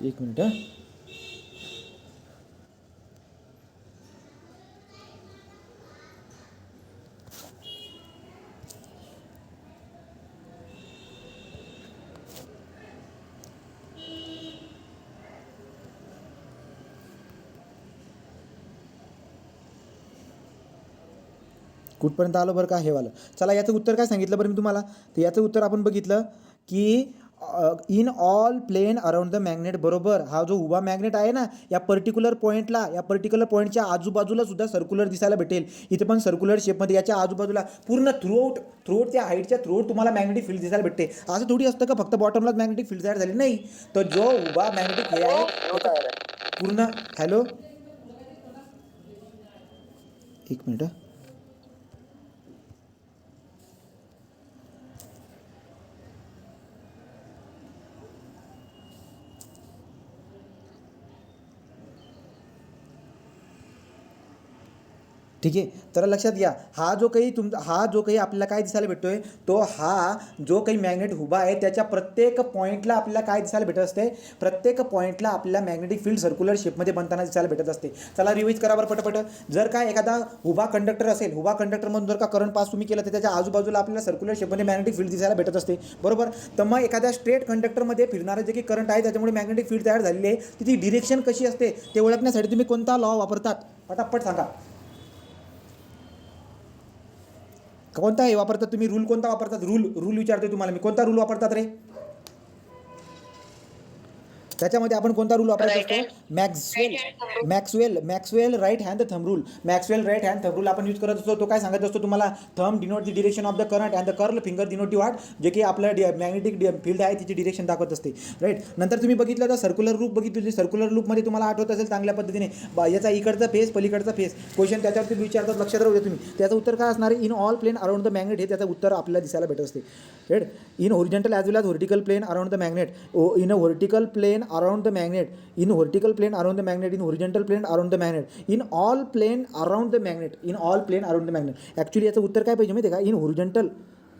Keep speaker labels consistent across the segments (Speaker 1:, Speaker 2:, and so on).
Speaker 1: एक मिनिट हां. कुठपर्यंत आलो बरं का हे वालं. चला याचं उत्तर काय सांगितलं बरं मी तुम्हाला. तर याचं उत्तर आपण बघितलं की in all plane around the magnet. बरोबर. हा जो उभा मॅग्नेट आहे ना, या पर्टिक्युलर पॉईंटच्या आजूबाजूला सुद्धा सर्क्युलर दिसायला भेटेल. इथे पण सर्क्युलर शेपमध्ये याच्या आजूबाजूला पूर्ण थ्रूआउट त्या हाईटच्या थ्रूआउट तुम्हाला मॅग्नेटिक फील्ड दिसायला भेटते. असं थोडी असतं का फक्त बॉटमलाच मॅग्नेटिक फील्ड तयार झाली नाही. तर जो उभा मॅग्नेटिक हे आहे पूर्ण. हॅलो एक मिनिट. ठीक आहे. तर लक्षात घ्या, हा जो काही आपल्याला काय दिसायला भेटतोय, तो हा जो काही मॅग्नेट उभा आहे त्याच्या प्रत्येक पॉईंटला आपल्याला काय दिसायला भेटत असते, प्रत्येक पॉईंटला आपल्याला मॅग्नेटिक फील्ड सर्क्युलर शेपमध्ये बनताना दिसायला भेटत असते. चला रिवाइज करा बरं पटपट. जर काय एखादा उभा कंडक्टर असेल, उभा कंडक्टरमधून जर का करंट पास तुम्ही केलं तर त्याच्या आजूबाजूला आपल्याला सर्क्युलर शेपमध्ये मॅग्नेटिक फील्ड दिसायला भेटत असते. बरोबर. तर मग एखाद्या स्ट्रेट कंडक्टरमध्ये फिरणारे जे काही करंट आहे त्याच्यामुळे मॅग्नेटिक फील्ड तयार झालेली आहे, तिची डिरेक्शन कशी असते ते ओळखण्यासाठी तुम्ही कोणता लॉ वापरतात पटापट सांगा. कोणता हे वापरतात तुम्ही, रूल कोणता वापरतात, रूल विचारतोय तुम्हाला मी, कोणता रूल वापरतात रे. त्याच्यामध्ये आपण कोणता रूल वापरत असतो, Maxwell right hand thumb rule. Maxwell right hand thumb rule आपण यूज करत असतो. तो काय सांगत असतो तुम्हाला, thumb denote the direction of the current and the curl finger denote the what, जे की आपलं मॅग्नेटिक फील्ड आहे तिची डिरेक्शन दाखवत असते. राईट. नंतर तुम्ही बघितलं तर सर्क्युलर लूप बघितली. सर्क्युलर लूपमध्ये तुम्हाला आठवत असेल चांगल्या पद्धतीने याचा इकडचा फेस पलीकडचा फेस क्वेश्चन त्याच्यावरती विचारतात, लक्षात राहू द्या तुम्ही. त्याचं उत्तर काय असणार आहे, in all plane around the magnet, हे त्याचं उत्तर आपल्याला दिसायला भेटत असते. Right. In horizontal as well as vertical plane around the magnet, in a vertical plane around the magnet, in vertical plane around the magnet, in horizontal plane around the magnet, in all plane around the magnet, in all plane around the magnet. Actually याचं उत्तर काय पाहिजे माहिती आहे का, in horizontal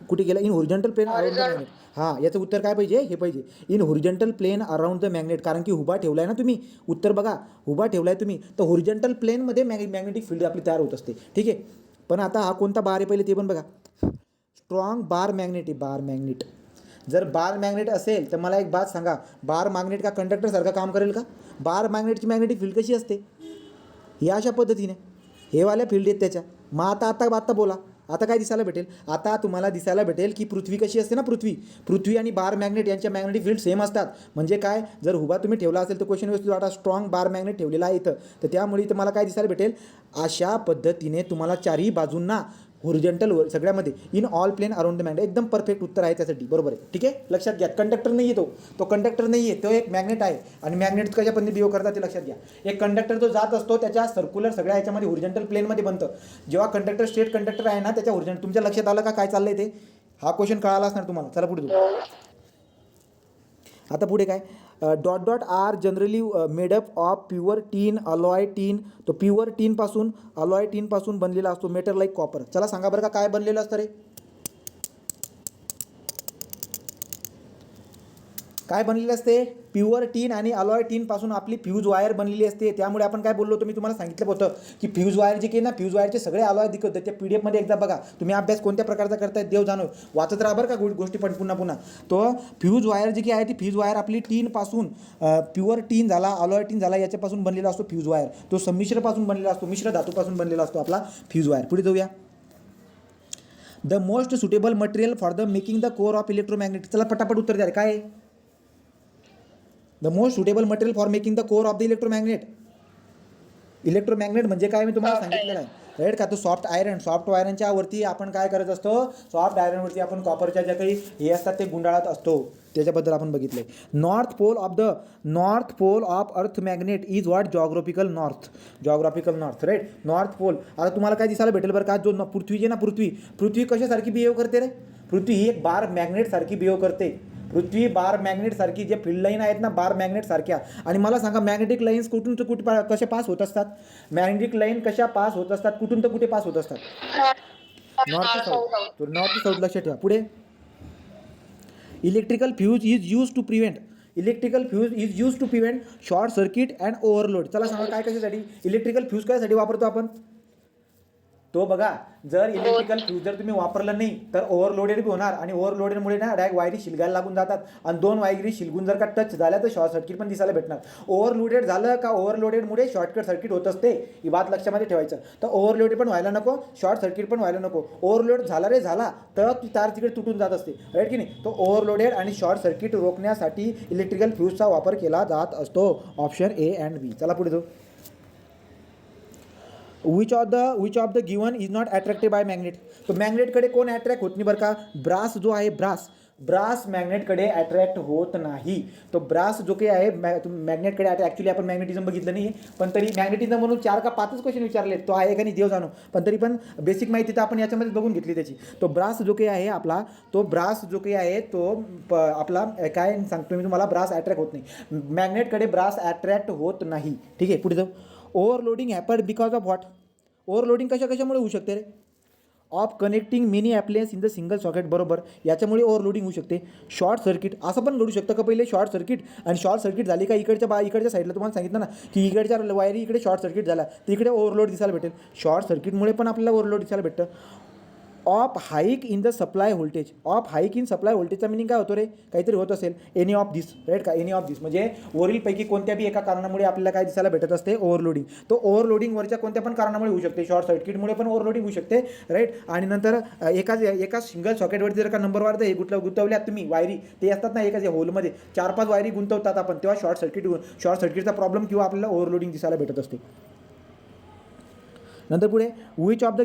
Speaker 1: कुठे गेला, in horizontal plane around the magnet. हां, याचं उत्तर काय पाहिजे, हे पाहिजे in horizontal plane around the magnet. कारण की उभा ठेवला आहे ना तुम्ही, उत्तर बघा, उभा ठेवला आहे तुम्ही, तर होरिझॉन्टल प्लेनमध्ये मॅग्नेटिक फील्ड आपली तयार होत असते. ठीक आहे. पण आता हा कोणता बार आहे पहिले ते पण बघा. स्ट्रॉंग बार मॅग्नेट आहे, बार मॅग्नेट. जर बार मॅग्नेट असेल तर मला एक बात सांगा, बार मॅग्नेट का कंडक्टरसारखं काम करेल का. बार मॅग्नेटची मॅग्नेटिक फील्ड कशी असते, ही अशा पद्धतीने, हे वाल्या फील्ड आहेत त्याच्या. मग आता बोला, आता काय दिसायला भेटेल, आता तुम्हाला दिसायला भेटेल की पृथ्वी कशी असते ना, पृथ्वी आणि बार मॅग्नेट यांच्या मॅग्नेटिक फील्ड सेम असतात. म्हणजे काय, जर उभा तुम्ही ठेवला असेल तर क्वेश्चन व्यवस्थित वाटा, स्ट्रॉंग बार मॅग्नेट ठेवलेला आहे इथं, तर त्यामुळे इथं मला काय दिसायला भेटेल, अशा पद्धतीने तुम्हाला चारही बाजूंना होरिझॉन्टल सगळ्यामध्ये in all plane around the magnet. एकदम परफेक्ट उत्तर आहे त्यासाठी. बरोबर आहे. ठीक आहे. लक्षात घ्या, कंडक्टर नाही आहे तो कंडक्टर नाही आहे, तो एक मॅग्नेट आहे. आणि मॅग्नेट कशा पद्धतीने बिहेव करतात ते लक्षात घ्या. एक कंडक्टर जो जात असतो त्याच्या सर्क्युलर सगळ्या ह्याच्यामध्ये होरिझॉन्टल प्लेनमध्ये बनतं. जेव्हा कंडक्टर स्ट्रेट कंडक्टर आहे ना, त्याच्या होरिझॉन्टल, तुमच्या लक्षात आलं का काय चाललंय ते, हा क्वेश्चन कळाला असणार तुम्हाला. चला पुढे जाऊ. आता पुढे काय, dot are generally made up of pure tin alloy tin. तो प्युअर टीनपासून अलॉय टीनपासून बनलेला असतो, मेटर लाईक कॉपर. चला सांगा बरं का काय बनलेलं असतं रे, काय बनलेले असते, प्युअर टीन आणि अलॉय टीनपासून आपली फ्यूज वायर बनलेली असते. त्यामुळे आपण काय बोललो होतो, मी तुम्हाला सांगितलं होतं की फ्यूज वायर जे की ना, फ्यूज वायरचे सगळे अलॉय दिखवतात त्या PDF एकदा बघा तुम्ही. अभ्यास कोणत्या प्रकारचा करताय देव जाणो, वाचत राहा बरं का गोष्टी पण पुन्हा. तो फ्यूज वायर जी की आहे ती फ्यूज वायर आपली टीनपासून, प्युअर टीन झाला, अलॉय टीन झाला, याच्यापासून बनलेला असतो फ्यूज वायर. तो संमिश्रपासून बनलेला असतो, मिश्र धातूपासून बनलेला असतो आपला फ्यूज वायर. पुढे जाऊया. The most suitable material for the making the core of electromagnet. चला पटापट उत्तर द्या, काय the most suitable material for making the core of the electromagnet. Electromagnet म्हणजे काय मी तुम्हाला सांगितलेलं आहे. राईट का, तो सॉफ्ट आयरनच्या वरती आपण काय करत असतो, सॉफ्ट आयरनवरती आपण कॉपरच्या ज्या काही हे असतात ते गुंडाळत असतो, त्याच्याबद्दल आपण बघितलंय. North pole of earth magnet is what, geographical north. Right. North pole. आता तुम्हाला काय दिसायला भेटेल बरं का, जो पृथ्वी आहे ना, पृथ्वी कशासारखी बिहेव करते रे, पृथ्वी ही एक बार मॅग्नेट सारखी बिहेव करते. पृथ्वी बार मॅग्नेट सारखी, जे फील्ड लाईन आहेत ना बार मॅग्नेट सारख्या. आणि मला सांगा, मॅग्नेटिक लाईन्स कुठून तर कुठे कशा पास होत असतात, मॅग्नेटिक लाईन कशा पास होत असतात, कुठून तर कुठे पास होत असतात, नॉर्थ टू साऊथ. लक्षात ठेवा. पुढे, electrical fuse is use to prevent. Electrical fuse is use to prevent short circuit and overload. चला सांगा काय कशासाठी इलेक्ट्रिकल फ्यूज कशासाठी वापरतो आपण. तो बघा जर इलेक्ट्रिकल फ्यूज जर तुम्ही वापरलं नाही तर ओव्हरलोडेड बी होणार आणि ओव्हरलोडेडमुळे ना डायरेक्ट वायरी शिलगायला लागून जातात आणि दोन वायरी शिलगून जर का टच झाल्या तर शॉर्ट सर्किट पण दिसायला भेटणार. ओव्हरलोडेड झालं का ओव्हरलोडेडमुळे शॉर्टकट सर्किट होत असते, ही बात लक्षामध्ये ठेवायचं. तर ओव्हरलोडेड पण व्हायला नको, शॉर्ट सर्किट पण व्हायला नको. ओव्हरलोड झाला रे झाला तर ती तार तिकडे तुटून जात असते, राईट की नाही. तो ओव्हरलोडेड आणि शॉर्ट सर्किट रोखण्यासाठी इलेक्ट्रिकल फ्यूजचा वापर केला जात असतो. Option A and B. चला पुढे जाऊ. Which of the given is not attracted by magnet. तो मॅग्नेटकडे कोण अट्रॅक्ट होत नाही बरं का. ब्रास जो आहे ब्रास मॅग्नेटकडे अट्रॅक्ट होत नाही. तो ब्रास जो काही आहे मॅग्नेटकडे ॲक्च्युली आपण मॅग्नेटिझम बघितलं नाही पण तरी मॅग्नेटिझम म्हणून 4 का 5च क्वेश्चन विचारले. तो आहे का नाही देव जाणो, पण तरी पण बेसिक माहिती तर आपण याच्यामध्ये बघून घेतली त्याची. तो ब्रास जो काही आहे आपला, तो ब्रास जो काही आहे तो आपला काय सांगतो मी तुम्हाला, ब्रास अट्रॅक्ट होत नाही. मॅग्नेटकडे ब्रास अट्रॅक्ट होत नाही. ठीक आहे पुढे जाऊ. Overloading happen because of what. Overloading कशामुळे होऊ शकते रे. Of connecting many appliances in the single socket. बरोबर, याच्यामुळे ओव्हरलोडिंग होऊ शकते. शॉर्ट सर्किट असं पण घडू शकतं का, पहिले शॉर्ट सर्किट आणि शॉर्ट सर्किट झाली का इकडच्या साईडला तुम्हाला सांगितलं ना की इकडच्या वायरी इकडे शॉर्ट सर्किट झाला तर इकडे ओव्हरलोड दिसायला भेटेल. शॉर्ट सर्किटमुळे पण आपल्याला ओव्हरलोड दिसायला भेटतं. Of hike in the supply voltage. Of hike in supply व्होल्टेजचा मिनिंग काय होतो रे, काहीतरी होत असेल. एनी ऑफ दिस, राईट का. एनी ऑफ दिस म्हणजे वरीलपैकी कोणत्या बी एका कारणामुळे आपल्याला काय दिसायला भेटत असते, ओव्हरलोडिंग. तो ओव्हरलोडिंग वरच्या कोणत्या पण कारणामुळे होऊ शकते. शॉर्ट सर्किटमुळे पण ओव्हरलोडिंग होऊ शकते, राईट. आणि नंतर एका सिंगल सॉकेटवरती जर का नंबरवर हे गुंतवल्यात तुम्ही वायरी, ते असतात ना एका होलमध्ये 4-5 वायरी गुंतवतात आपण, तेव्हा शॉर्ट सर्किटचा प्रॉब्लेम किंवा आपल्याला ओव्हरलोडिंग दिसायला भेटत असते. नंतर पुढे which of the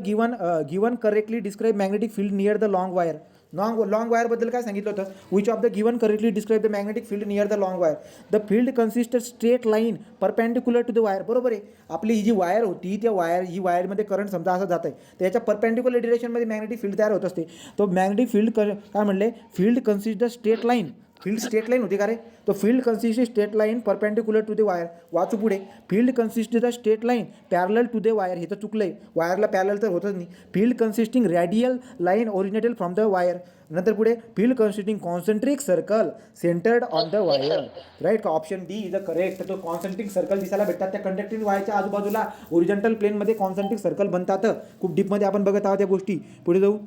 Speaker 1: given correctly describe magnetic field near the long wire. Long वायरबद्दल काय सांगितलं होतं. Which of the given correctly describe the magnetic field near the long wire. The field consist straight line perpendicular to the wire. बरोबर आहे. आपली ही जी wire होती त्या ही वायरमध्ये करंट समजा असं जात आहे तर याच्या परपेंडिक्युलर डिरेक्शनमध्ये मॅग्नेटिक फील्ड तयार होत असते. तो मॅग्नेटिक फील्ड काय म्हणले, field consist the straight line. Field straight line होती का रे. तो field consist straight line perpendicular to the wire. वाचू पुढे. Field consist the straight line parallel to the wire. हे तर चुकलं आहे, वायरला पॅरलल तर होतच नाही. Field consisting radial line originated from the wire. नंतर पुढे field consisting concentric circle centered on the wire, right का. Option D is the correct. तर तो कॉन्सेंट्रिक सर्कल दिसायला भेटतात त्या कंडक्टिंग वायरच्या आजूबाजूला. ओरिजेंटल प्लेनमध्ये कॉन्सेंट्रिक सर्कल बनतात. खूप डीपमध्ये आपण बघत आहोत त्या गोष्टी. पुढे जाऊ.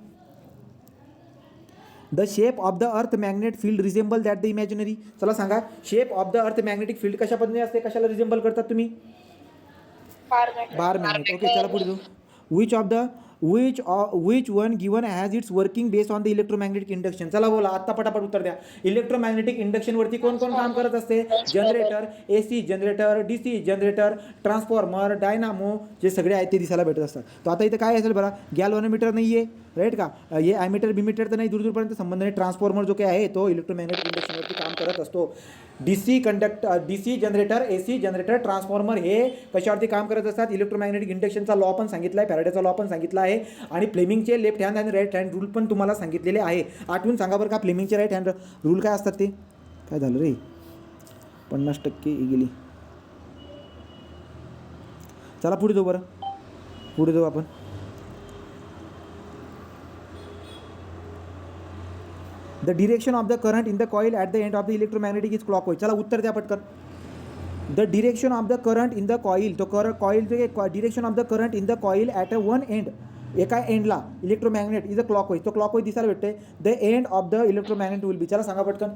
Speaker 1: The shape of the earth magnet field रिझेंबल that the imaginary. चला सांगा, shape of the earth magnetic field कशा पद्धतीने असते, कशाला रिझेंबल करतात तुम्ही, बार मॅग्नेट. ओके चला पुढे जाऊ. Which one given has its working based on the electromagnetic induction. चला बोला, आत्ता पटापट उत्तर द्या. इलेक्ट्रोमॅग्नेटिक इंडक्शनवरती कोण कोण काम करत असते. Generator, AC generator, DC generator, transformer, dynamo, जे सगळे आहेत ते दिसायला भेटत असतात. तर आता इथं काय असेल बघा, गॅल्व्हॅनोमीटर नाही आहे, राईट का. हे ॲमीटर बिमीटर तर नाही, दूरपर्यंत संबंध नाही. ट्रान्सफॉर्मर जो काही आहे तो इलेक्ट्रोमॅग्नेटिक इंडक्शनवरती काम करत असतो. DC generator, AC generator, transformer हे कशावरती काम करत असतात. इलेक्ट्रोमॅग्नेटिक इंडक्शनचा लॉ पण सांगितला आहे, फॅराडेचा लॉ पण सांगितला आहे आणि फ्लेमिंगचे लेफ्ट हँड आणि राईट हँड रूल पण तुम्हाला सांगितलेले आहे. आठवून सांगा बरं का, फ्लेमिंगचे राईट हँड रूल काय असतात ते. काय झालं रे, 50% गेली. चला पुढे जाऊ बरं, पुढे जाऊ आपण. The direction of the current in the coil at the end of the electromagnetic is clockwise. चला उत्तर द्या पटकन. The direction of the current in the coil. तो coil direction of the current in the coil at a one end, एका एंडला electromagnet is a clockwise. तो clockwise दिसायला भेटते. The end of the electromagnet will be. चला सांगा पटकन,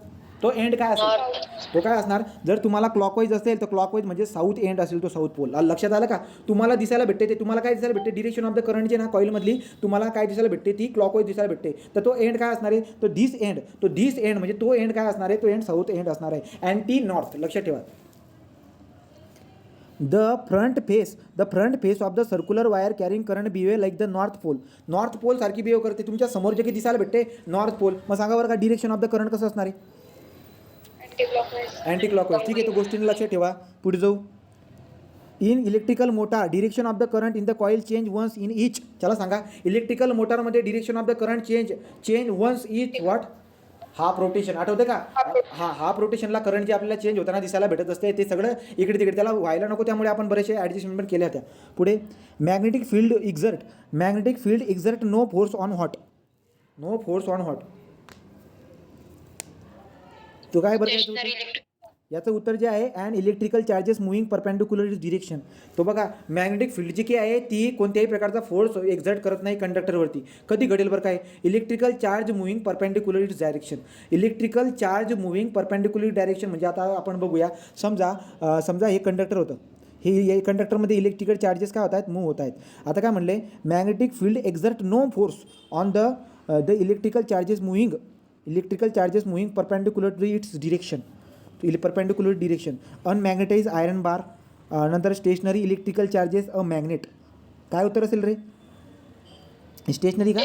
Speaker 1: तो एंड काय असेल. तो काय असणार, जर तुम्हाला क्लॉकवाईज असेल तर क्लॉकवाईज म्हणजे साऊथ एंड असेल, तो साऊथ पोल. लक्षात आलं का. तुम्हाला दिसायला भेटते ते, तुम्हाला काय दिसायला भेटते, डिरेक्शन ऑफ द करंट जे ना कॉईलमधली तुम्हाला काय दिसायला भेटते, ती क्लॉकवाईज दिसायला भेटते. तर तो एंड काय असणार आहे, तो दिस एंड म्हणजे तो एंड काय असणार आहे, तो एंड साऊथ एंड असणार आहे. अँटी नॉर्थ, लक्षात ठेवा. The front face of the circular wire carrying current behave like the north pole सारखी बिहेव करते. तुमच्या समोर जे काही दिसायला भेटते नॉर्थ पोल. मग सांगा बरं का, डिरेक्शन ऑफ द करंट कसं असणार आहे, अँटी क्लॉकवाईज. ठीक आहे, तो गोष्टींना लक्षात ठेवा. पुढे जाऊ. In electrical motor direction of the current in the coil change once in each. चला सांगा, इलेक्ट्रिकल मोटारमध्ये direction of the current change once each what, half rotation. आठवते का, हाफ रोटेशनला करंट जे आपल्याला चेंज होताना दिसायला भेटत असते ते सगळं इकडे तिकडे, त्याला व्हायला नको, त्यामुळे आपण बरेचसे ॲडजस्टमेंट केल्या होत्या. पुढे magnetic field exert no force on what. तो काय बरं, याचं उत्तर जे आहे and electrical charges moving perpendicular direction. तो बघा मॅग्नेटिक फील्ड जी काही आहे ती कोणत्याही प्रकारचा फोर्स एक्झर्ट करत नाही कंडक्टरवरती. कधी घडेल बरं काय? Electrical charge moving perpendicular direction. Electrical charge moving perpendicular direction म्हणजे आता आपण बघूया. समजा हे कंडक्टर होतं. हे कंडक्टरमध्ये इलेक्ट्रिकल चार्जेस काय होत आहेत? मूव्ह होत आहेत. आता काय म्हणले? Magnetic field exert no force on the electrical charges moving perpendicular to its direction. Perpendicular direction. Unmagnetize iron bar. नंतर stationary electrical charges a magnet. काय उत्तर असेल रे? स्टेशनरी का?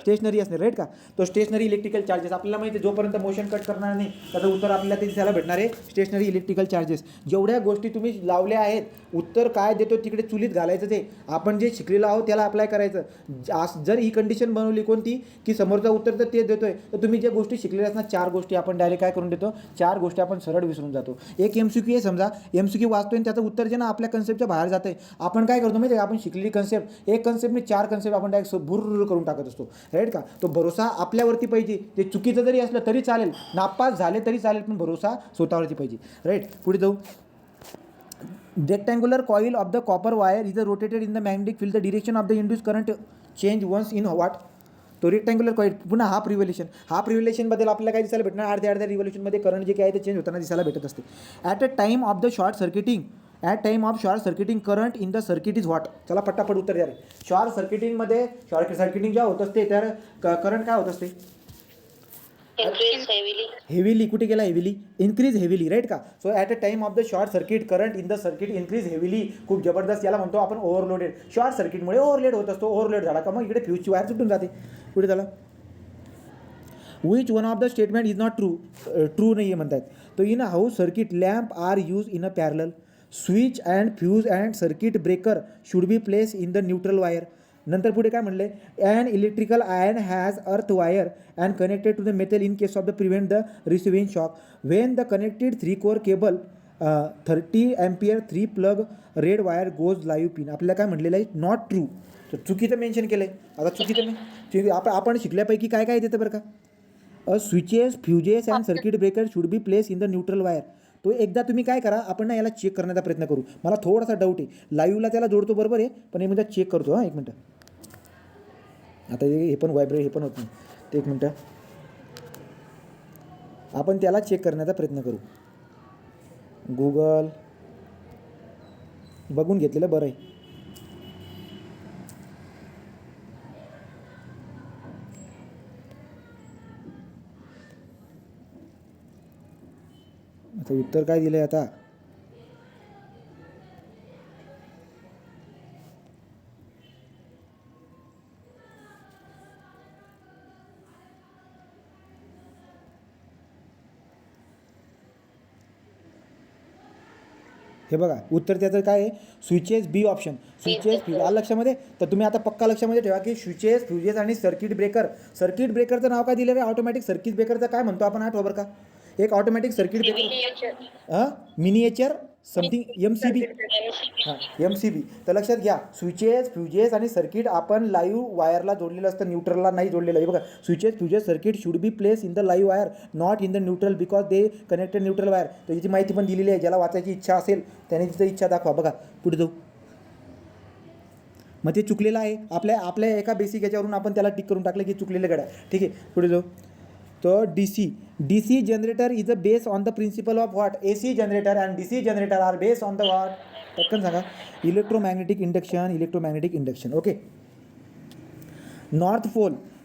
Speaker 1: स्टेशनरी असणार राईट का? तो स्टेशनरी इलेक्ट्रिकल चार्जेस आपल्याला माहिती आहे जोपर्यंत मोशन कट करणार नाही त्याचं उत्तर आपल्याला ते दिसायला भेटणार आहे स्टेशनरी इलेक्ट्रिकल चार्जेस. जेवढ्या गोष्टी तुम्ही लावल्या आहेत उत्तर काय देतो तिकडे चुलीत घालायचं. ते आपण जे शिकलेलो आहोत त्याला अप्लाय करायचं. जर ही कंडिशन बनवली कोणती की समोरचा उत्तर तर ते देतोय तर तुम्ही ज्या गोष्टी शिकलेल्या असणार 4 गोष्टी आपण डायरेक्ट काय करून देतो? 4 गोष्टी आपण सरळ विसरून जातो. एक MCQ आहे समजा MCQ वाचतोय आणि त्याचं उत्तर जे ना आपल्या कन्सेप्टच्या बाहेर जातं आहे. आपण काय करतो माहिती आहे आपण शिकलेली कन्सेप्ट एक कन्सेप्टने 4 कन्सेप्ट आपण डायरेक्ट भुर्र करून टाकत असतो राईट का? तो भरोसा आपल्यावरती पाहिजे. ते चुकीचं जरी असलं तरी चालेल नापास झाले तरी चालेल पण भरोसा स्वतःवरती पाहिजे राईट. पुढे जाऊ. Rectangular coil of the copper wire is rotated in the magnetic field the direction of the induce current change once in what? तो रेक्टँग्युलर कॉईल. पुन्हा हाफ रिव्होल्यूशनबद्दल आपल्याला काय दिसायला भेटणार? अर्ध्या रिव्होल्यूशनमध्ये करंट जे काय ते चेंज होताना दिसायला भेटत असते. At a time of the short circuiting current in the circuit is what? चला पटापट उत्तर द्या रे. शॉर्ट सर्किटिंग जेव्हा होत असते तर करंट काय होत असते? हेवीली. कुठे गेला हेवीली? इन्क्रीज हेवीली राईट का? So at a time of the short circuit current in the circuit increase heavily. खूप जबरदस्त. याला म्हणतो आपण ओव्हरलोडेड. शॉर्ट सर्किटमुळे ओव्हरलोड होत असतो. ओव्हरलोड झाला का मग इकडे फ्यूजची वायर सुटून जाते. पुढे झाला. Which one of the statement is not true नाही आहे म्हणतात. तो in house circuit lamp are use in a parallel. Switch and fuse and circuit breaker should be place in the neutral wire. नंतर पुढे काय म्हणले? And electrical iron has earth wire and connected to the metal in case of the prevent the receiving shock when the connected 3 core cable 30 ampere 3 plug red wire goes live pin. आपल्याला काय म्हटलेलं आहे? Not true. तर चुकीचं mention केलं आहे. आता चुकीचं आपण शिकल्यापैकी काय काय देतं बरं का? Switches फ्युजेस and circuit breaker should be place in the neutral wire. तो एकदा तुम्ही काय करा आपण ना याला चेक करण्याचा प्रयत्न करू. मला थोडासा डाऊट आहे. लाईव्हला त्याला जोडतो बरोबर आहे पण एक मिनटं चेक करतो. एक मिनटं. आता हे पण व्हायब्रेट हे पण होत नाही. ते एक मिनटं आपण त्याला चेक करण्याचा प्रयत्न करू. गूगल बघून घेतलेलं बरं आहे. आता उत्तर काय दिलं आहे आता? हे बघा उत्तर त्याचं काय आहे? स्विचेस बी ऑप्शन. स्विचेस फ्यूज आलं लक्षामध्ये? तर तुम्ही आता पक्का लक्षामध्ये ठेवा की स्विचेस फ्यूजेस आणि सर्किट ब्रेकरचं नाव काय दिलं आहे? ऑटोमॅटिक सर्किट ब्रेकरचं काय म्हणतो आपण आठवा बरं का? एक automatic circuit breaker miniature something MCB. हां MCB. तर लक्षात घ्या स्विचेस फ्यूजेस आणि सर्किट आपण लाईव्ह वायरला जोडलेलं असतं न्यूट्रलला नाही जोडलेलं आहे. बघा switches fuses circuit should be place in the live wire not in the neutral because they connected neutral wire. तर याची माहिती पण दिलेली आहे. ज्याला वाचायची इच्छा असेल त्याने तिचं इच्छा दाखवा. बघा पुढे जाऊ. मग ते चुकलेलं आहे. आपल्या एका बेसिक याच्यावरून आपण त्याला टिक करून टाकलं की चुकलेलं गड्या. ठीक आहे पुढे जाऊ. तो DC generator is a base on the principle of what? AC generator and DC generator are base on the what? पटकन सांगा. Electromagnetic induction. Okay.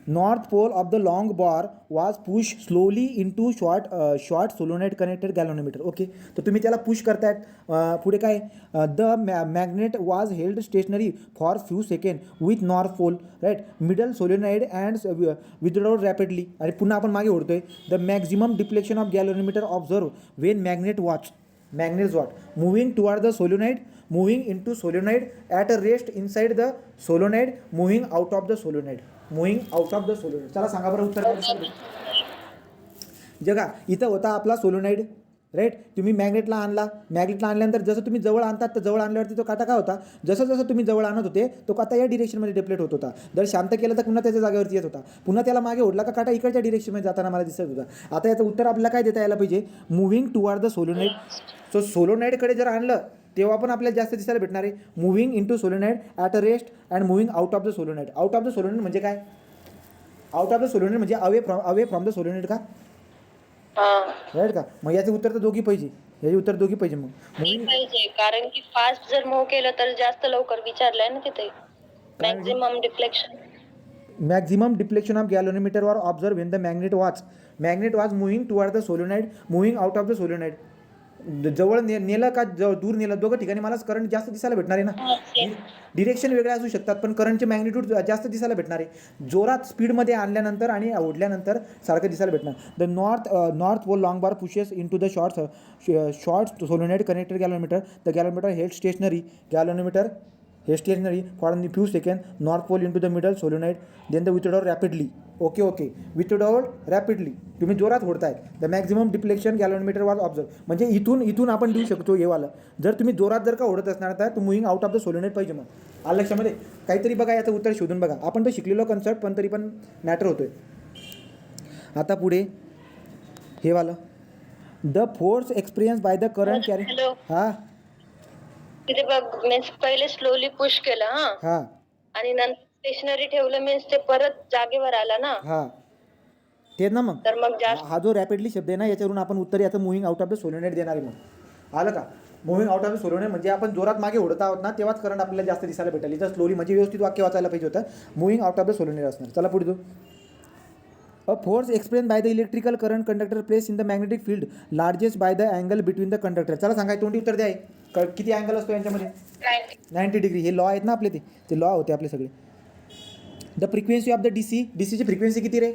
Speaker 1: North pole of the long bar was pushed slowly into short solenoid connected galvanometer. Okay. तर तुम्ही त्याला push करतायत. पुढे काय? The magnet was held stationary for few second with north pole right middle solenoid and withdrawed rapidly. आणि पुन्हा आपण मागे ओढतोय. The maximum deflection of galvanometer observe when magnet watch moving toward the solenoid, moving into solenoid at a rest inside the solenoid, moving out of the solenoid. चला सांगा बरं उत्तर काय? जगा इथं होता आपला सोलोनाइड राईट. तुम्ही मॅग्नेटला आणल्यानंतर जसं तुम्ही जवळ आणतात तर जवळ आणल्यावरती तो काटा काय होता, जसं जसं तुम्ही जवळ आणत होते तो काटा या डिरेक्शनमध्ये डिप्लेट होत होता. जर शांत केलं तर पुन्हा त्याच्या जागेवरती येत होता. पुन्हा त्याला मागे ओढला का काटा इकडच्या डिरेक्शनमध्ये जाताना मला दिसत होता. आता याचं उत्तर आपल्याला काय देता यायला पाहिजे, moving toward the solenoid. So सोलोनाइडकडे जर आणलं तेव्हा पण आपल्याला जास्त दिसायला भेटणार आहे. Moving into solenoid at a rest and moving out of the solenoid. Out of the solenoid म्हणजे काय, आउट ऑफ द सोलोनाइड म्हणजे अवे फ्रॉम द सोलोनाइड का, राईट का. मग याचे उत्तर तर दोघी पाहिजे, याचे उत्तर दोघी पाहिजे. मग
Speaker 2: पाहिजे कारण की फास्ट जर मूव्ह केलं तर जास्त लवकर विचारलंय ना तिथे. मॅक्झिमम
Speaker 1: डिफ्लेक्शन ऑफ गॅल्व्हनोमीटर वर observe when the magnet was moving toward the solenoid moving out of the solenoid. जवळ नेलं का दूर नेलं, दोघं ठिकाणी मला करंट जास्त दिसायला भेटणार आहे ना. डिरेक्शन वेगळ्या असू शकतात पण करंटचे मॅग्निट्यूड जास्त दिसायला भेटणार आहे. जोरात स्पीडमध्ये आणल्यानंतर आणि ओढल्यानंतर सारखं दिसायला भेटणार. The north pole long bar pushes into the short solenoid connected galvanometer. The galvanometer held stationary for few second. North pole into the middle solenoid then the withdrawal rapidly. Okay withdrawal rapidly. तुम्ही जोरात ओढताय. The maximum deflection galvanometer was observe. म्हणजे इथून आपण देऊ शकतो हे वाला. जर तुम्ही जोरात जर का ओढत असणार तर moving out of the solenoid पाहिजे. मग आलं लक्षामध्ये काहीतरी बघा, याचं उत्तर शोधून बघा. आपण तो शिकलेलो कन्सेप्ट पण तरी पण मॅटर होतोय. आता पुढे हे वाला, the force experience by the current carry. हां
Speaker 2: तिथे बघ मीन्स पहिले स्लोली पुश केलं
Speaker 1: हां
Speaker 2: आणि नंतर स्टेशनरी ठेवलं मीन्स ते परत जागेवर आला ना.
Speaker 1: हां तेच ना. मग
Speaker 2: तर मग जास्त
Speaker 1: हा जो रॅपिडली शब्द आहे ना याच्यावरून आपण उत्तर याचं moving out of the solenoid देणार आहे. मग आलं का, moving out of the solenoid म्हणजे आपण जोरात मागे ओढत आहोत ना तेव्हाच करंट आपल्याला जास्त दिसायला भेटेल. इथं स्लोली म्हणजे व्यवस्थित वाक्य वाचायला पाहिजे होतं. Moving out of the solenoid असणार. चला पुढे जाऊ. A force explain by the electrical current conductor place in the magnetic field largest by the angle between the conductor. चला सांगा तोंडी उत्तर द्या. किती अँगल असतो यांच्यामध्ये, 90 डिग्री. हे लॉ आहेत ना आपले, ते लॉ होते आपले सगळे. द फ्रिक्वेन्सी ऑफ द डीसीची फ्रिक्वेन्सी किती रे,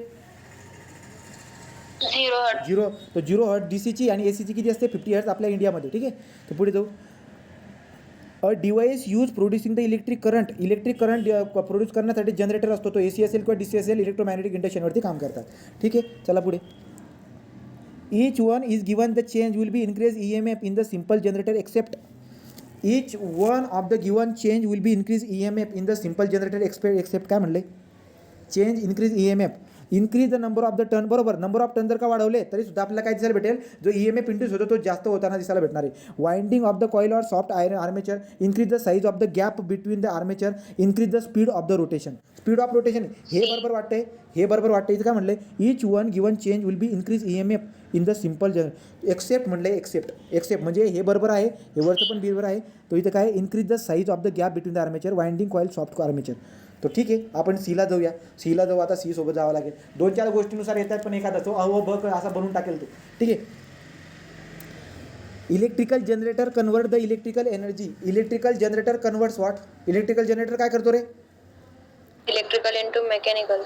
Speaker 1: 0. तो 0 हर्ट्ज डीसीची आणि एसीची किती असते, 50 हर्ट्ज आपल्या इंडियामध्ये. ठीक आहे. तर पुढे जाऊ. A device use producing the electric current produce करण्यासाठी जनरेटर असतो. तो एसी असेल किंवा डीसी असेल, इलेक्ट्रोमॅग्नेटिक इंडक्शनवरती काम करतात. ठीक आहे. चला पुढे. each one is given the change will be increased EMF in the simple generator except each one of the given change will be increased EMF in the simple generator except काय म्हणले, change increase EMF increase the number of the turn. बरोबर, number of turn जर का वाढवले तरी सुद्धा आपल्याला काय दिसायला भेटेल, जो EMF इंड्यूस होतो तो जास्त होताना दिसायला भेटणार आहे. Winding of the coil or soft iron armature increase the size of the gap between the armature increase the speed of the rotation. Speed of rotation हे बरोबर वाटतंय, इथं काय म्हणलं, each one given change will be increase EMF in the simple except म्हणले. Except म्हणजे हे बरोबर आहे, हे वरचं पण बरोबर आहे. तो इथं काय, increase the size of the gap between the armature winding coil soft armature. तो ठीक आहे, आपण सीला जाऊया. आता सी सोबत जावं लागेल. 2-4 गोष्टीनुसार येतात पण एखादा तो ब असा बनवून टाकेल तो. ठीक आहे. Electrical generator convert the electrical energy. Electrical generator converts what. Electrical generator काय करतो रे,
Speaker 2: electrical into mechanical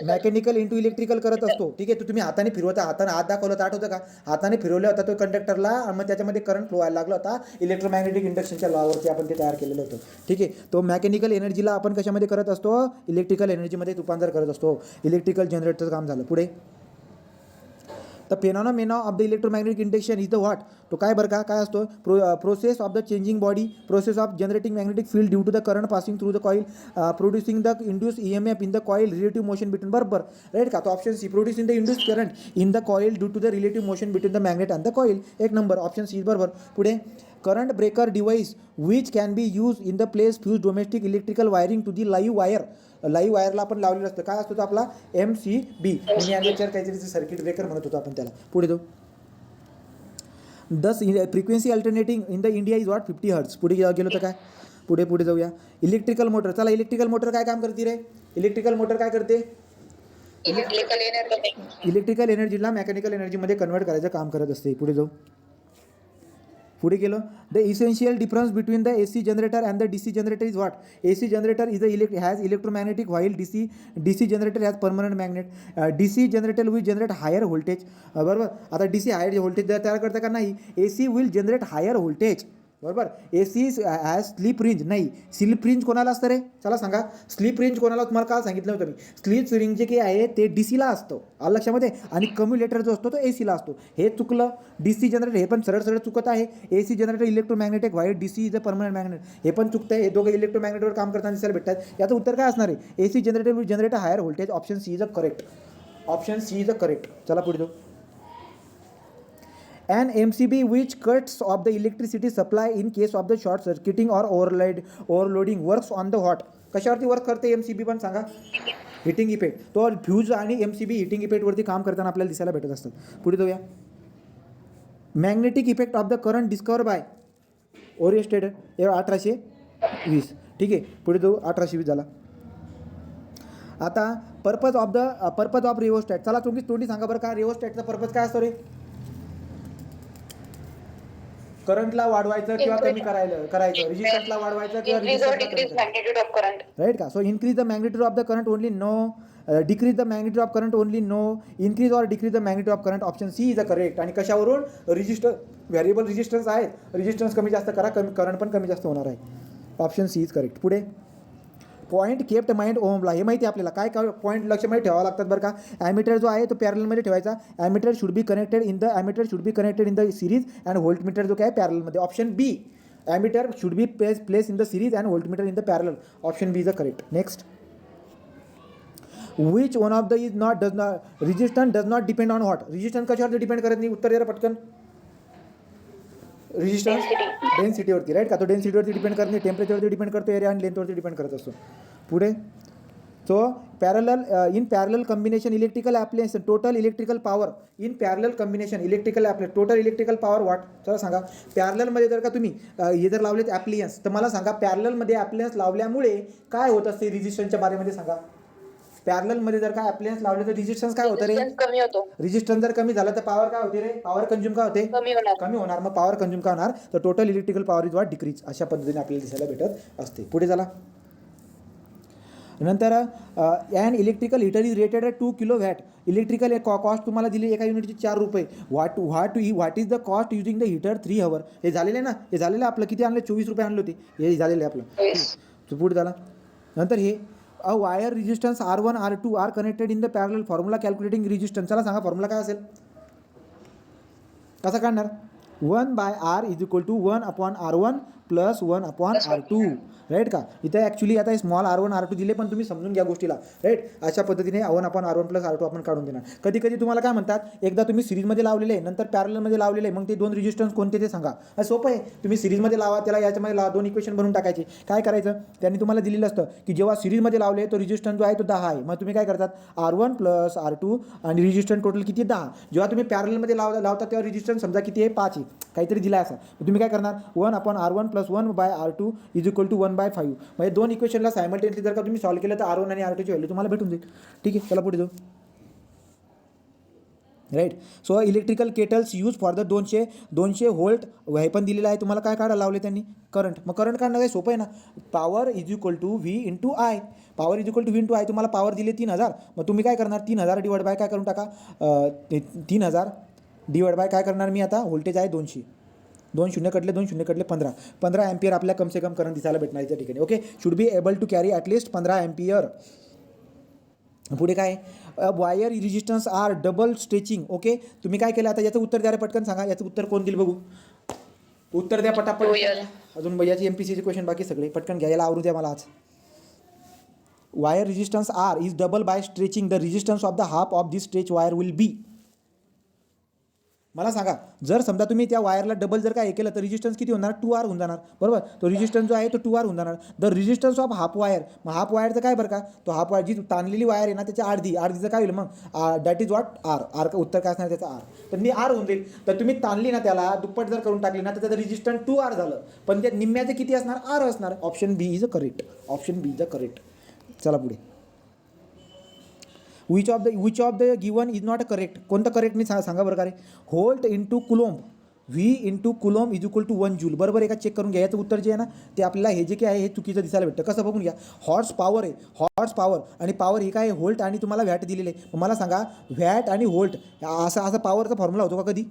Speaker 1: mechanical into electrical करत असतो. ठीक आहे. तो तुम्ही हाताने फिरवता, हाताने हात दाखवला तर आठवतं का, हाताने फिरवला होता तो कंडक्टरला आणि मग त्याच्यामध्ये करंट फ्लो व्हायला लागला होता. इलेक्ट्रोमॅग्नेटिक इंडक्शनच्या लॉवरती आपण ते तयार केलेलं होतं. ठीक आहे. तो मेकॅनिकल एनर्जीला आपण कशामध्ये करत असतो, इलेक्ट्रिकल एनर्जीमध्ये रूपांतर करत असतो. इलेक्ट्रिकल जनरेटरचं काम झालं. पुढे. The phenomena of the electromagnetic induction is the what. तो काय बरं का, काय असतो, process of the changing body, process of generating magnetic field due to the current passing through the coil producing the induce EMF in the coil relative motion between. बरोबर, right का. तो option C, producing the induce current in the coil due to the relative motion between the magnet and the coil. 1 number option C बरोबर. पुढे. Current breaker device which can be use in the place fuse domestic electrical wiring to the live वायरला आपण लावलेलं असतं. काय असतो तो आपला MCB म्हणजे ॲमेचर काहीतरी सर्किट ब्रेकर म्हणत होतो आपण त्याला. पुढे जाऊ. दस frequency alternating in the India is what, 50 hertz. पुढे गेलो तर काय, पुढे जाऊया. Electrical motor. चला, इलेक्ट्रिकल मोटर काय काम करते रे, इलेक्ट्रिकल मोटर काय करते, इलेक्ट्रिकल एनर्जीला मेकॅनिकल एनर्जीमध्ये कन्वर्ट करायचं काम करत असते. पुढे जाऊ. पुढे गेलो. The essential difference between the AC generator and the DC generator is what. AC generator is has electromagnetic while DC generator has permanent magnet. DC generator will generate higher voltage. बरोबर. आता DC हायर व्होल्टेज तयार करतं का नाही, AC will generate higher voltage. बरोबर. A C has slip ring नाही, slip ring कोणाला असतं रे? चला सांगा, स्लीप रेंज कोणाला? तुम्हाला काल सांगितलं होतं मी, स्लीप रेंज जे काही आहे ते डी सीला असतं, आलं लक्षामध्ये, आणि कम्युलेटर जो असतो तो ए सीला असतो. हे चुकलं. डी सी जनरेटर हे पण सरळ सरळ चुकत आहे. A C generator electromagnetic white, D C is a permanent magnet, हे पण चुकतं आहे. हे दोघं इलेक्ट्रोमॅग्नेटवर काम करताना दिसायला भेटतात. याचं उत्तर काय असणार आहे? A C generator will generate higher voltage. Option C is a correct. Option C is a correct. चला पुढे जाऊ. An MCB which cuts off the electricity supply in case of the short circuiting or overloading works on the what? कशावरती work करते MCB पण सांगा? Heating effect. तो fuse आणि MCB heating इफेक्टवरती काम करताना आपल्याला दिसायला भेटत असतात. पुढे जाऊया. Magnetic effect of the current discover by Oersted 1820. ठीक आहे, पुढे जाऊ. 1820 झाला. आता पर्पज ऑफ रिओस्टॅट. चला तुम्ही तोंडी सांगा बरं का, रिओस्टॅटचा पर्पज काय असतो रे? करंटला वाढवायचं किंवा कमी करायचं, रेजिस्टन्सला वाढवायचं किंवा राईट का? So increase the magnitude of the current only, no. Decrease the magnitude of current only, no. Increase or decrease the magnitude of current. Option C is a correct. आणि कशावरून? व्हेरिएबल रेजिस्टन्स आहेत, resistance कमी जास्त करा, current पण कमी जास्त होणार आहे. Option C is correct. पुढे पॉईंट केप्ट माइंड ओमला. हे माहिती आहे आपल्याला, काय काय पॉईंट लक्षामध्ये ठेवावं लागतात बरं का. ॲमीटर जो आहे तो पॅरलमध्ये ठेवायचा. Ammeter should be connected in the series and voltmeter जो काय पॅरलमध्ये. Option B, ammeter should be place in the series and voltmeter in the parallel. Option B is a correct. Next. Which one of the is not does not resistance does not depend on what. Resistance कशावरती depend करत नाही? उत्तर द्या पटकन. Resistance डेन्सिटीवरती, right का? तो डेन्सिटीवरती depend करत नाही, टेम्परेचरवरती डिपेंड करतो, एरिया आणि लेंथवरती डिपेंड करत असतो. पुढे. So in parallel combination electrical appliance total electrical power in parallel combination electrical total electrical power what? चला सांगा. पॅरललमध्ये जर का तुम्ही हे जर लावलेत ॲप्लियन्स, तर मला सांगा पॅरललमध्ये ॲप्लियन्स लावल्यामुळे काय होत असते रेजिस्टन्सच्या बारेमध्ये सांगा. पॅरललमध्ये जर का ॲप्लियन्स लावले तर रेजिस्टन्स काय होतं रे?
Speaker 2: कमी होतो.
Speaker 1: रेजिस्टन्स जर कमी झाला तर पॉवर काय होते रे? पॉवर कंझ्युम काय होते? कमी होणार. मग पॉवर कंझ्युम काय होणार? तर total electrical power is what? Decrease. अशा पद्धतीने आपल्याला दिसायला भेटत असते. पुढे चला. नंतर an electrical heater is rated at 2 kilowatt. Electrical cost तुम्हाला दिली एका युनिटची 4 रुपये. What is the cost using the heater 3 hour. हे झालेलं आहे ना, हे झालेलं आपलं किती आणलं? 24 रुपये आणले होते. हे झालेलं आहे आपलं. पुढे झाला. नंतर हे a wire resistance R1 R2 are connected in the parallel. Formula calculating resistance. चला सांगा फॉर्म्युला काय असेल? कसा काढणार? 1/R is equal to 1/R1 plus 1/R2. Right का? इथे ॲक्च्युली आता स्मॉल R1 R2 दिले, पण तुम्ही समजून घ्या गोष्टीला. राईट, अशा पद्धतीने 1/R1 प्लस R2 आपण काढून देणार. कधी कधी तुम्हाला काय म्हणतात, एकदा तुम्ही सिरीजमध्ये लावलेले आहे, नंतर पॅरलमध्ये लावलेले आहे, मग ते 2 रेजिस्टन्स कोणते ते सांगा. सोपं आहे. तुम्ही सिरीजमध्ये लावा, त्याला याच्यामध्ये लावा, 2 इक्वेशन बनवून टाकायचे. काय करायचं? त्यांनी तुम्हाला दिलेलं असतं की जेव्हा सिरीजमध्ये लावले तो रेजिस्टन्स जो आहे तो 10 आहे. मग तुम्ही काय करतात? R1 प्लस R2 आणि रेजिस्टन्स टोटल किती? 10. जेव्हा तुम्ही पॅरलमध्ये लावता तेव्हा रेजिस्टन्स समजा किती आहे? 5 आहे. काहीतरी दिला असा. तुम्ही काय करणार? 1/R1 plus 1/R2 is equal to 1/5. म्हणजे 2 इक्वेशनला सायमल्टेनियसली जर का तुम्ही सॉल्व्ह केलं तर R1 आणि R2ची व्हॅल्यू तुम्हाला भेटून जाईल. ठीक आहे, चला पुढे जाऊ. Right. So electrical kettles use for the 200 volt. हे पण दिलेलं आहे तुम्हाला. काय काढायला लावले त्यांनी? करंट. मग करंट काढणं काय सोपं आहे ना. Power is equal to V into I. Power is equal to V into I. तुम्हाला पॉवर दिले 3000. मग तुम्ही काय करणार? 3000 डिवाइड बाय काय करून टाका? 3000 डिवाइड बाय काय करणार मी आता? व्होल्टेज आहे 200. 2 शून्य कटले 15 एम्पियर आपल्या कम से कम करंट दिसायला भेटणार त्या ठिकाणी. Okay, should be able to carry at least 15 ampere. पुढे काय? Wire resistance R double stretching. Okay, तुम्ही काय केलं आता? याचं उत्तर द्या रे पटकन सांगा. याचं उत्तर कोण दिलं बघू? उत्तर द्या पटापट. अजून याची MPCचे क्वेश्चन बाकी सगळे पटकन घ्या. याला आवरू द्या मला आज. Wire resistance R is double by stretching. The resistance of the half of this stretch wire will be. मला सांगा, जर समजा तुम्ही त्या वायरला डबल जर काय केलं तर रेजिस्टन्स किती होणार? 2R होऊन जाणार. बरोबर. तो रेजिस्टन्स जो आहे तो 2R होऊन जाणार. The resistance of half wire. मग हाफ वायरचं काय बरं का? तो हाफ वायर जी ताणलेली वायर आहे ना त्याच्या अर्धीचं काय होईल मग? That is what? R का उत्तर काय असणार त्याचा? R. तर मी R होऊन जाईल. तर तुम्ही ताणली ना त्याला, दुप्पट जर करून टाकली ना तर त्याचं रेजिस्टन्स 2R झालं. पण त्या निम्म्याचं किती असणार? R असणार. Option B is a correct. Option B is a correct. चला पुढे. Which of the given is not correct. कोणतं करेक्ट मी सांगा बरं का रे? Volt into coulomb. V into coulomb is equal to 1 joule. बरोबर आहे का? चेक करून घ्या. याचं उत्तर जे आहे ना ते आपल्याला हे जे काय आहे हे चुकीचं दिसायला भेटतं. कसं बघून घ्या. हॉर्स पॉवर आहे. हॉर्स पॉवर आणि पॉवर ही काय आहे? व्होल्ट आणि तुम्हाला व्हॅट दिलेलं आहे. मला सांगा व्हॅट आणि व्होल्ट असा पॉवरचा फॉर्म्युला होतो का कधी?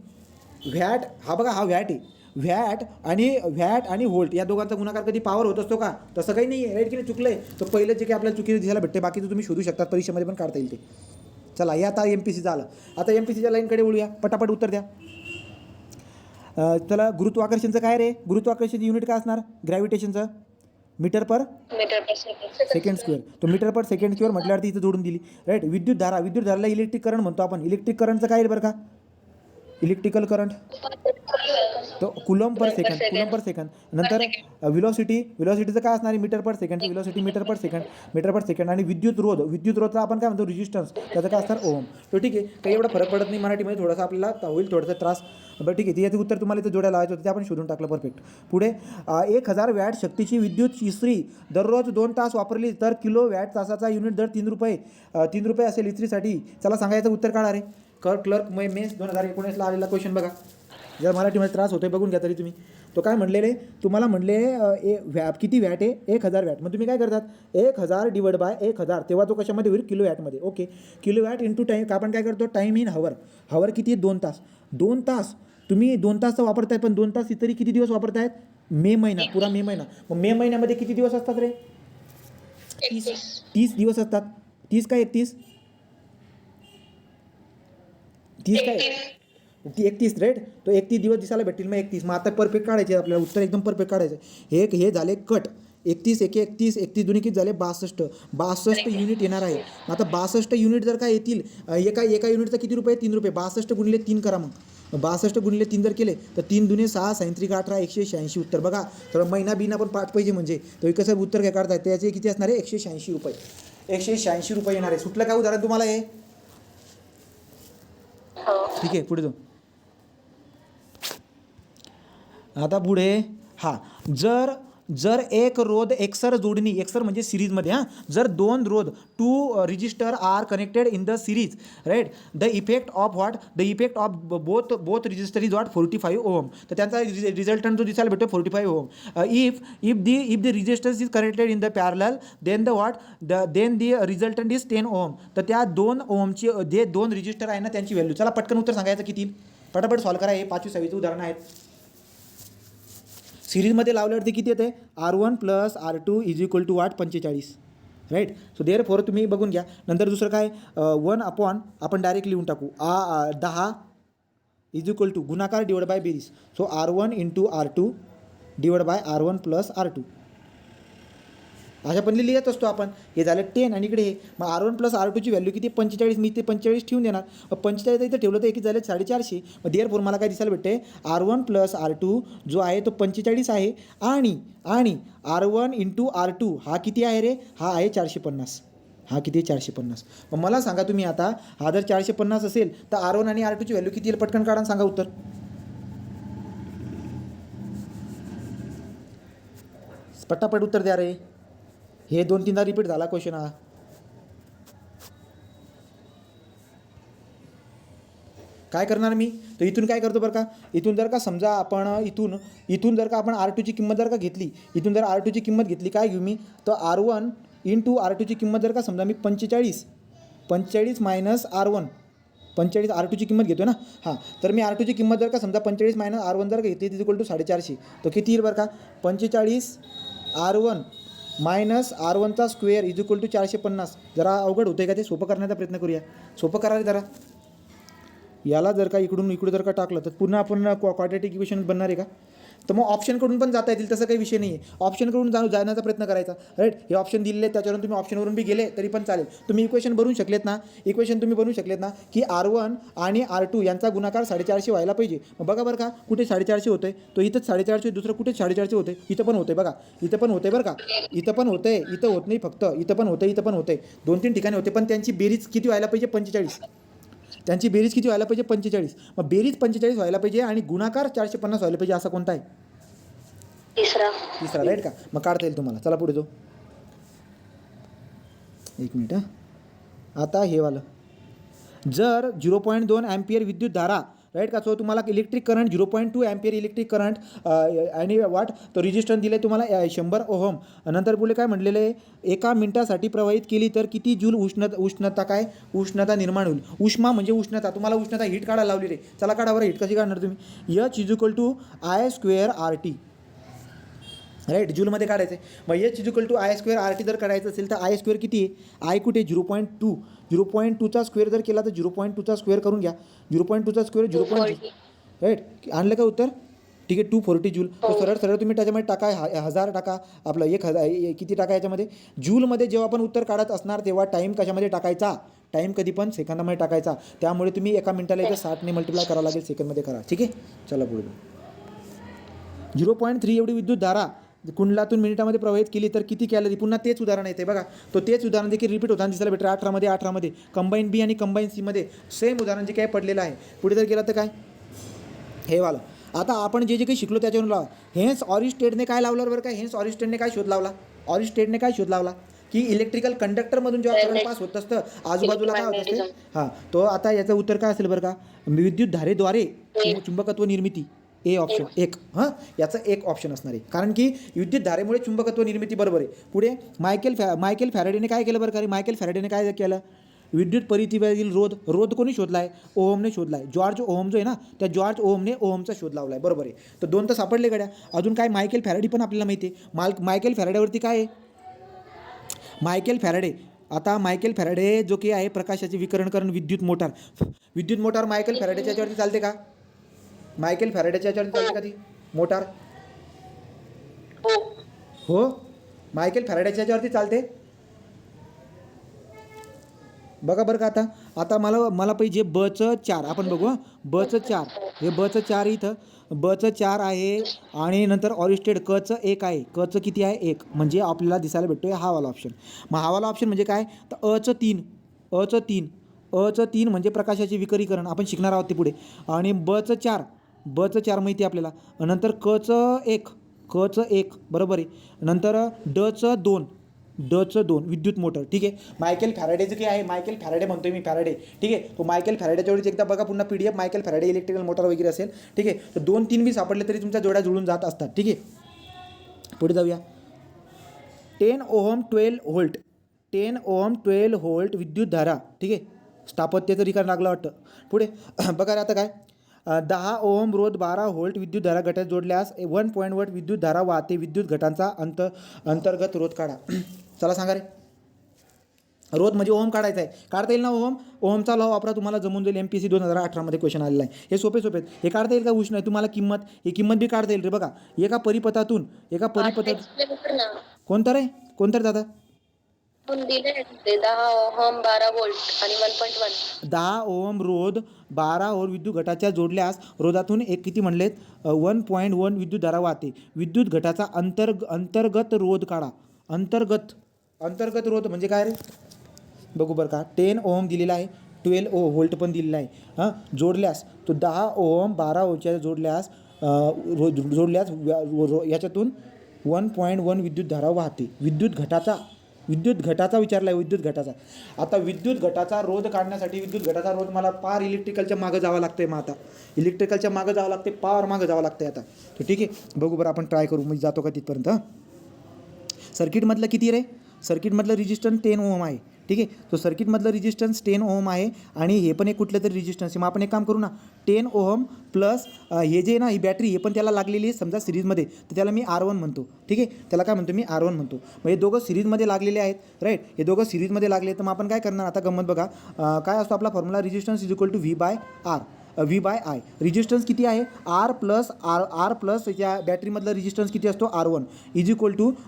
Speaker 1: व्हॅट हा बघा, हा व्हॅट आहे. व्हॅट आणि व्होल्ट या दोघांचा गुणाकार कधी पॉवर होत असतो का? तसं काही नाही आहे, राईट की नाही? चुकलं आहे. तर पहिलं जे काही आपल्याला चुकीचं दिसायला भेटते बाकीचं तुम्ही शोधू शकता, परीक्षेमध्ये पण काढता येईल ते. चला हे आता MPCचं आलं. आता MPCच्या लाईनकडे वळूया, पटापट उत्तर द्या. चला गुरुत्वाकर्षणचं काय रे? गुरुत्वाकर्षणची युनिट काय असणार ग्रॅव्हिटेशनचं? मीटर पर सेकंड स्क्वेअर. तो मीटर पर सेकंड स्क्वेअर म्हटल्यावरती इथं जोडून दिली, राईट. विद्युतधाराला इलेक्ट्रिक करंट म्हणतो आपण. इलेक्ट्रिक करंटचं काय आहे बरं का? इलेक्ट्रिकल करंट तो कुलम पर सेकंड. नंतर विलॉसिटीचं काय असणार आहे? मीटर पर सेकंड. विलॉसिटी मीटर पर सेकंड. आणि विद्युतरोधचा आपण काय म्हणतो? रेजिस्टन्स. त्याचं काय असणार? ओम. तो ठीक आहे, काही एवढा फरक पडत नाही मराठीमध्ये, थोडासा आपल्याला होईल थोडासा त्रास. बरं ठीक आहे, याचं उत्तर तुम्हाला इथं जोड्या लावायचं होतं, ते आपण शोधून टाकलं. परफेक्ट. पुढे 1000 वॅट शक्तीची विद्युत इस्त्री दररोज 2 तास वापरली तर किलो वॅट तासाचा युनिट दर 3 रुपये असेल इस्त्रीसाठी. चला सांगायचं उत्तर काढा रे. क्लर्क मेन्स 2019ला आलेला क्वेश्चन बघा. जर मराठीमध्ये त्रास होतोय बघून घ्या तरी तुम्ही. तो काय म्हणलेले तुम्हाला म्हणले किती वॅट आहे? 1000 वॅट. मग तुम्ही काय करतात? 1000 डिवाइड बाय 1000, तेव्हा तो कशामध्ये होईल? किलो वॅटमध्ये. Okay, kilo watt into time. आपण काय करतो? टाईम इन हवर किती? 2 तास. 2 तास तुम्ही 2 तासचं वापरताय, पण 2 तास तरी किती दिवस वापरतायत? मे महिना, पुरा मे महिना. मग मे महिन्यामध्ये किती दिवस असतात रे? 30 दिवस असतात. 30 काय 31? 30 काय 31, राईट. तो 31 दिवस दिसायला भेटतील. मग 31. मग आता परफेक्ट काढायचे आपल्याला, उत्तर एकदम परफेक्ट काढायचं. हे झाले कट. 31 एके 31, 31 दुनी किती झाले? 62 युनिट येणार आहे. आता 62 युनिट जर काय येतील, एका युनिटचा किती रुपये? 3 रुपये. 62 गुणिले 3 करा. मग 62 गुणिले 3 जर केले तर 3 दुने 6, 6 18, 186 उत्तर. बघा तर महिना बिना पण 5 पाहिजे म्हणजे, तर कसं उत्तर काय काढताय? त्याचे किती असणार आहे? 186 रुपये. 186 रुपये येणार आहे. सुटलं काय उदाहरण तुम्हाला हे? ठीक आहे, पुढे जाऊ. आता पुढे जर एक रोध एकसर जोडणी, एकसर म्हणजे सिरीजमध्ये, जर 2 रोध 2 resistor are connected in the series, right, the effect of both resistor is 45 ohm. तर त्यांचा रिझल्टंट जो दिसायला भेटतो 45 ohm. If the resistors is connected in the parallel then the resultant is 10 ohm. तर त्या 2 ओहमची जे 2 रजिस्टर आहे ना त्यांची व्हॅल्यू. चला पटकन उत्तर सांगायचं किती? पटापट सॉल्व करा. हे 5वी 6वीचं उदाहरण आहेत. सिरीजमध्ये लावल्यावरती किती येते? R1 + R2 = वाट 45, राईट. सो देअर फोर तुम्ही बघून घ्या. नंतर दुसरं काय? 1 अपॉन आपण डायरेक्ट लिहून टाकू 10 = गुणाकार डिवाइड बाय बेरीज. So R1 × R2 divide by R1 + R2 अशा पण लिहित असतो आपण. हे झालं 10 आणि इकडे हे. मग R1 + R2ची व्हॅल्यू किती? 45. मी ते 45 ठेवून देणार. मग 45 इथं ठेवलं तर एक झाले 450. मग देअर फोर मला काय दिसायला भेटते? R1 + R2 जो आहे तो 45 आहे. आणि R1 × R2 हा किती आहे रे? हा आहे 450. हा किती आहे? 450. मग मला सांगा तुम्ही आता, हा जर 450 असेल तर R1 आणि R2ची व्हॅल्यू किती येईल? पटकन काढा सांगा उत्तर. पटापट उत्तर द्या रे. हे 2-3दा रिपीट झाला क्वेश्चन हा. काय करणार मी? तर इथून काय करतो बरं का? इथून जर का समजा आपण इथून जर का आपण R2ची किंमत जर का घेतली, इथून जर R2ची किंमत घेतली, काय घेऊ मी? तर R1 × R2ची किंमत जर का समजा मी 45 मायनस R1, 45 R2ची किंमत घेतो ना. हां, तर मी R2ची किंमत जर का समजा 45 मायनस R1 जर का घेतली = 450. तो किती येईल बरं का? 45 R1 मायनस R1चा स्क्वेअर = 450. जरा अवघड होते का ते? सोपं करण्याचा प्रयत्न करूया. सोपं करायला जरा. याला जर का इकडून जर का टाकलं तर पुन्हा आपण क्वाड्रॅटिक इक्वेशन बनणार आहे का? तर मग ऑप्शनकडून पण जाता येतील, तसं काही विषय नाही आहे. ऑप्शनकडून जाण्याचा प्रयत्न करायचा, राईट. हे ऑप्शन दिलेले त्याच्यावरून तुम्ही ऑप्शनवरून बी गेले तरी पण चालेल. तुम्ही इक्वेशन बनवू शकलेत ना, की R1 आणि R2 यांचा गुणाकार 450 व्हायला पाहिजे. मग बघा बरं का, कुठे 450 होते? तो इथंच 450, दुसरं कुठे 450 होते? इथं पण होते बघा. इथं पण होते बरं का. इथं पण होते, इथं होत नाही फक्त. इथं पण होते 2-3 ठिकाणी होते. पण त्यांची बेरीज किती व्हायला पाहिजे? 45. त्यांची बेरीज किती व्हायला पाहिजे? 45. मग बेरीज 45 व्हायला पाहिजे आणि गुणाकार 450 व्हायला पाहिजे. असा कोणता आहे? तिसरा, राईट का? मग काढता येईल तुम्हाला. चला पुढे जाऊ. 1 मिनिट. आता हे वालं, जर 0.2 अँपियर विद्युतधारा राईट का. सो तुम्हाला electric current 0.2 ampere electric current आणि वॉट तो रेजिस्टन्स दिले तुम्हाला 100 ओहम. नंतर बोले काय म्हटलेलं आहे, एका मिनिटासाठी प्रवाहित केली तर किती जूल उष्णता निर्माण होईल. उष्मा म्हणजे उष्णता, तुम्हाला उष्णता हीट काढायला लावली रे. चला काढा बरं हीट कशी काढणार तुम्ही. H=I²RT राईट, जूलमध्ये काढायचं आहे. मग H=I²RT जर काढायचं असेल तर आय स्क्वेअर किती आहे, आय कुठे 0.2चा स्क्वेअर जर केला तर 0.2चा स्क्वेअर करून घ्या. 0.2चा स्क्वेअर 0.2 राईट. आणलं का उत्तर. ठीक आहे 240 जूल. तो सरळ सरळ तुम्ही त्याच्यामध्ये टाका 1000 टाका, आपलं 1000 किती टाका याच्यामध्ये. जूलमध्ये जेव्हा आपण उत्तर काढत असणार तेव्हा टाईम कशामध्ये टाकायचा, टाईम कधी पण सेकंदामध्ये टाकायचा. त्यामुळे तुम्ही एका मिनिटाला इथं 60ने मल्टिप्लाय करावं लागेल, सेकंडमध्ये करा. ठीक आहे चला पुढे. 0.3 एवढी विद्युत धारा कुंडलातून मिनिटामध्ये प्रवाहित केली तर किती कॅलरी. पुन्हा तेच उदाहरण येते बघा. तो तेच उदाहरण देखील रिपीट होताना दिसायला भेटतं 18मध्ये कंबाईन बी आणि कंबाईन सीमध्ये सेम उदाहरण जे काही पडलेलं आहे. पुढे जर गेलं तर काय हे वाला. आता आपण जे काही शिकलो त्याच्यावरून लावा. हेन्स ऑरिस्टेडने काय लावलं बरं काय. हेन्स ऑरिस्टेडने काय शोध लावला, ऑरिस्टेडने काय शोध लावला की इलेक्ट्रिकल कंडक्टरमधून जेव्हा करंट पास होत असतं आजूबाजूला काय होत असते. हां, तो आता याचं उत्तर काय असेल बरं का. विद्युत धारेद्वारे चुंबकत्व निर्मिती. ए ऑप्शन एक. हां, याचं एक ऑप्शन असणार आहे, कारण की विद्युत धारेमुळे चुंबकत्व निर्मिती बरोबर आहे. पुढे मायकेल फॅरेडेने काय केलं बरं का. मायकेल फॅरेडेने काय केलं, विद्युत परितीवरील रोध कोणी शोधला आहे, ओहमने शोधला आहे. जॉर्ज ओहम जो आहे ना, त्या जॉर्ज ओहमने ओहमचा शोध लावला आहे. बरोबर आहे. तर 2 तर सापडले गड्या. अजून काय मायकेल फॅरेडे पण आपल्याला माहिती आहे. मायकेल फॅरेडेवरती काय आहे, मायकेल फॅरेडे. आता मायकेल फॅरेडे जो की आहे प्रकाशाचे विकिरणकरण विद्युत मोटार मायकेल फॅरेडेच्या याच्यावरती चालते का. मायकेल फॅरेडेच्या याच्यावरती चालते का ती मोटार. हो, मायकेल फॅरेडेच्या याच्यावरती चालते. बघा बरं का. आता मला पाहिजे बचं 4 आपण बघू. हां, बचं 4 हे बचं 4 इथं बचं 4 आहे आणि नंतर ऑरिस्टेड कचं 1 आहे. कचं किती आहे 1, म्हणजे आपल्याला दिसायला भेटतो आहे हा वाला ऑप्शन. मग हा वाला ऑप्शन म्हणजे काय तर अचं 3 म्हणजे प्रकाशाचे विकिरीकरण आपण शिकणार आहोत ते पुढे. आणि बचं 4 माहिती आहे आपल्याला. नंतर कचं 1 बरोबर आहे. नंतर डचं 2 विद्युत मोटर. ठीक आहे. मायकेल फॅरेडेचं काय आहे, मायकेल फॅरेडे म्हणतोय मी फॅरेडे. ठीक आहे. तो मायकेल फॅरेडेच्या वेळीच एकदा बघा पुन्हा PDF Michael Faraday electrical motor वगैरे असेल. ठीक आहे. तर 2-3 बी सापडले तरी तुमच्या जोड्या जुळून जात असतात. ठीक आहे. पुढे जाऊया. 10 ओहम 12 व्होल्ट 12 व्होल्ट विद्युत धारा. ठीक आहे. स्थापत्यचं रिकाम लागलं वाटतं. पुढे बघा आता काय 10 ओहम रोध 12 व्होल्ट विद्युत धारा गटात जोडल्यास 1.1 विद्युत धारा वाहते. विद्युत घटांचा अंतर्गत रोध काढा. चला सांगा रे. रोध म्हणजे ओहम काढायचा आहे. काढता येईल ना ओहम. ओहमचा लॉ वापरा, तुम्हाला जमून जाईल. MPSC 2018मध्ये क्वेश्चन आलेला आहे. हे सोपे आहेत. हे काढता येईल का उष्ण आहे तुम्हाला ही किंमत बी काढता येईल रे. बघा एका परिपथातून कोणतं रे दादा
Speaker 2: 10 ओहम 12 व्होल्ट आणि 1.1
Speaker 1: 10 ओहम रोध 12 ओहम विद्युत घटाच्या जोडल्यास रोधातून एक किती म्हणलेत 1.1 विद्युत धारा वाहते. विद्युत घटाचा अंतर्गत रोध काढा. अंतर्गत रोध म्हणजे काय रे बघू बरं का. 10 ओहम दिलेला आहे, 12 व्होल्ट पण दिलेला आहे. हां, जोडल्यास तो 10 ओहम 12 ओहमच्या जोडल्यास याच्यातून 1.1 विद्युत धारा वाहते. विद्युत घटाचा विचारला आहे. विद्युत घटाचा. आता विद्युत घटाचा रोध काढण्यासाठी विद्युत घटाचा रोध मला पार इलेक्ट्रिकलच्या मागं जावं लागतं आहे. मग आता इलेक्ट्रिकलच्या मागं जावं लागते, पार मागं जावं लागतं आहे आता. तर ठीक आहे बघू बरं आपण ट्राय करू. म्हणजे जातो का तिथपर्यंत. सर्किटमधलं किती रे, सर्किटमधलं रेजिस्टन्स 10 ओहम आहे. ठीक आहे. तो सर्किटमधलं रेजिस्टन्स 10 ओहम आहे आणि हे पण एक कुठलं तरी रेजिस्टन्स आहे. मग आपण एक काम करू ना, 10 ओहम प्लस हे जे ना ही बॅटरी हे पण त्याला लागलेली आहे समजा सिरीजमध्ये, तर त्याला मी R1 म्हणतो. ठीक आहे. त्याला काय म्हणतो मी R1 म्हणतो. मग हे दोघं सिरीजमध्ये लागलेले आहेत. राईट. हे दोघं सिरीजमध्ये लागले तर मग आपण काय करणार आता गंमत बघा. काय असतो आपला फॉर्म्युला रेजिस्टन्स V/I. रेजिस्टन्स किती आहे R प्लस या बॅटरीमधला रेजिस्टन्स किती असतो R1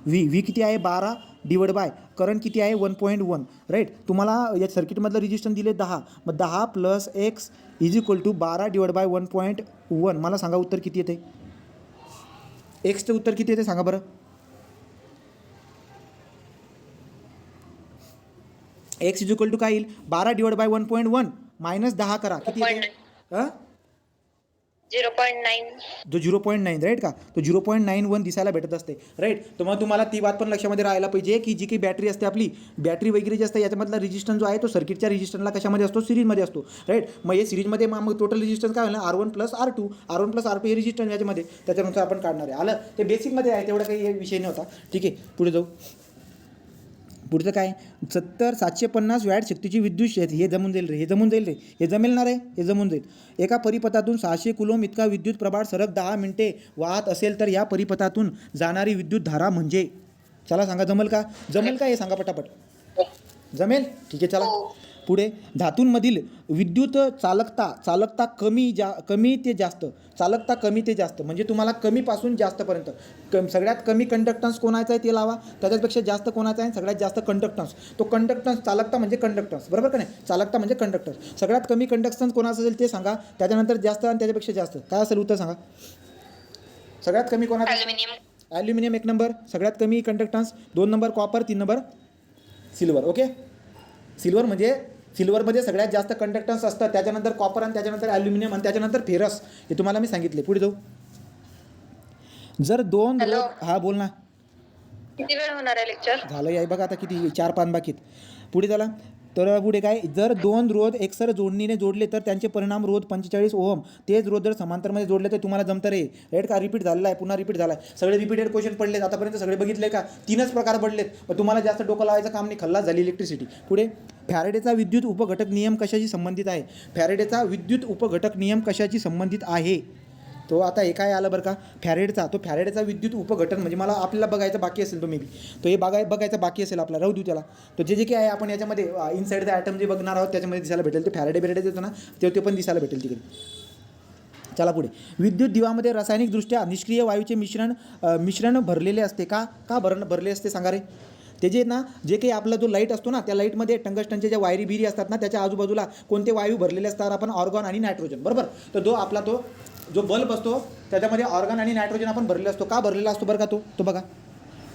Speaker 1: V किती आहे 12 डिवाइड बाय करंट किती आहे 1.1. राईट. तुम्हाला या सर्किटमधलं रेजिस्टन्स दिले 10, मग 10 + X = 12 डिवाइड बाय 1.1. मला सांगा उत्तर किती येते. एक्सचं उत्तर किती येते सांगा बरं. X = काय येईल 12 डिवाइड बाय 1.1 - 10 करा किती येते.
Speaker 2: 0.9.
Speaker 1: जो 0.9 राईट का, तो 0.91 दिसायला भेटत असते राईट. तर मग तुम्हाला ती बात पण लक्षामध्ये राहायला पाहिजे की जी काही बॅटरी असते आपली, बॅटरी वगैरे जी असते याच्यामधला रेजिस्टन्स जो आहे तो सर्किटच्या रेजिस्टन्सला कशामध्ये असतो, सिरीजमध्ये असतो राईट. मग हे सिरीजमध्ये मग टोटल रेजिस्टन्स काय होणार, R1 + R2, R1 + R2 हे रेजिस्टन्स याच्यामध्ये, त्याच्यानुसार आपण काढणार आहे. आलं, ते बेसिकमध्ये आहे, तेवढा काही विषय नव्हता. ठीक आहे, पुढे जाऊ. पुढचं काय, 750 वॅट शक्तीची विद्युत शेती, हे जमून जाईल रे, हे जमून जाईल रे, हे जमेल ना रे, हे जमून जाईल. एका परिपथातून 600 कुलोम इतका विद्युत प्रभार सलग 10 मिनिटे वाहत असेल तर या परिपथातून जाणारी विद्युत धारा म्हणजे, चला सांगा जमेल का, जमेल का हे सांगा पटापट. जमेल, ठीक आहे चला. पुढे, धातूंमधील विद्युत चालकता कमी ते जास्त, चालकता कमी ते जास्त म्हणजे तुम्हाला कमीपासून जास्तपर्यंत, सगळ्यात कमी कंडक्टन्स कोणाचा आहे ते लावा, त्याच्यापेक्षा जास्त कोणाचा आहे, सगळ्यात जास्त कंडक्टन्स, तो कंडक्टन्स, चालकता म्हणजे कंडक्टन्स, बरोबर का नाही, चालकता म्हणजे कंडक्टन्स. सगळ्यात कमी कंडक्टन्स कोणाचं असेल ते सांगा, त्याच्यानंतर जास्त आणि त्याच्यापेक्षा जास्त काय असेल उत्तर सांगा. सगळ्यात कमी कोणाचं, ॲल्युमिनियम 1 नंबर, सगळ्यात कमी conductance 2 number copper, 3 number silver. Okay, silver म्हणजे सिल्वरमध्ये सगळ्यात जास्त कंडक्टन्स असतं, त्याच्यानंतर कॉपर आणि त्याच्यानंतर ॲल्युमिनियम आणि त्याच्यानंतर फेरस, हे तुम्हाला मी सांगितले. पुढे जाऊ. जर 2 रोध, हां बोल ना.
Speaker 2: किती वेळ होणार आहे लेक्चर?
Speaker 1: झालं आहे बघा आता, किती 4-5 बाकीत. पुढे झाला. तर पुढे काय, जर 2 रोध एकसर जोडणीने जोडले तर त्यांचे परिणाम रोध 45 ओहम, तेच रोध जर समांतरमध्ये जोडले तर तुम्हाला जमतं रे. राईट का, रिपीट झालेला आहे, पुन्हा रिपीट झाला आहे. सगळे रिपीटेड क्वेश्चन पडलेत आतापर्यंत, सगळे बघितले का, 3च प्रकार पडलेत, पण तुम्हाला जास्त डोकं लावायचं काम नाही, खल्लास झाली इलेक्ट्रिसिटी. पुढे, फॅरेडेचा विद्युत उपघटक नियम कशाशी संबंधित आहे, फॅरेडेचा विद्युत उपघटक नियम कशाशी संबंधित आहे. तो आता हे काय आलं बरं का, फॅरेडचा, तो फॅरेडचा विद्युत उपघटन म्हणजे मला आपल्याला बघायचं बाकी असेल, तो मे बी तो हे बघायचं बाकी असेल आपला, राहू देऊ त्याला. तो जे काय आहे आपण याच्यामध्ये इनसाइड द ॲटम जे बघणार आहोत त्याच्यामध्ये दिसायला भेटेल, ते फॅरेडे देतो ना, ते पण दिसायला भेटेल तिकडे. चला पुढे, विद्युत दिवामध्ये रासायनिकदृष्ट्या निष्क्रिय वायूचे मिश्रण भरलेले असते का भरले असते सांगा रे. ते जे ना, जे काही आपला जो लाईट असतो ना, त्या लाईटमध्ये टंगस्टनच्या ज्या वायरी बिरी असतात ना, त्याच्या आजूबाजूला कोणते वायू भरलेले असतात, आपण ऑर्गॉन आणि नायट्रोजन, बरोबर. तर जो बल्ब असतो त्याच्यामध्ये ऑर्गन आणि नायट्रोजन आपण भरलेला असतो, का भरलेला असतो बरं का, तो बघा,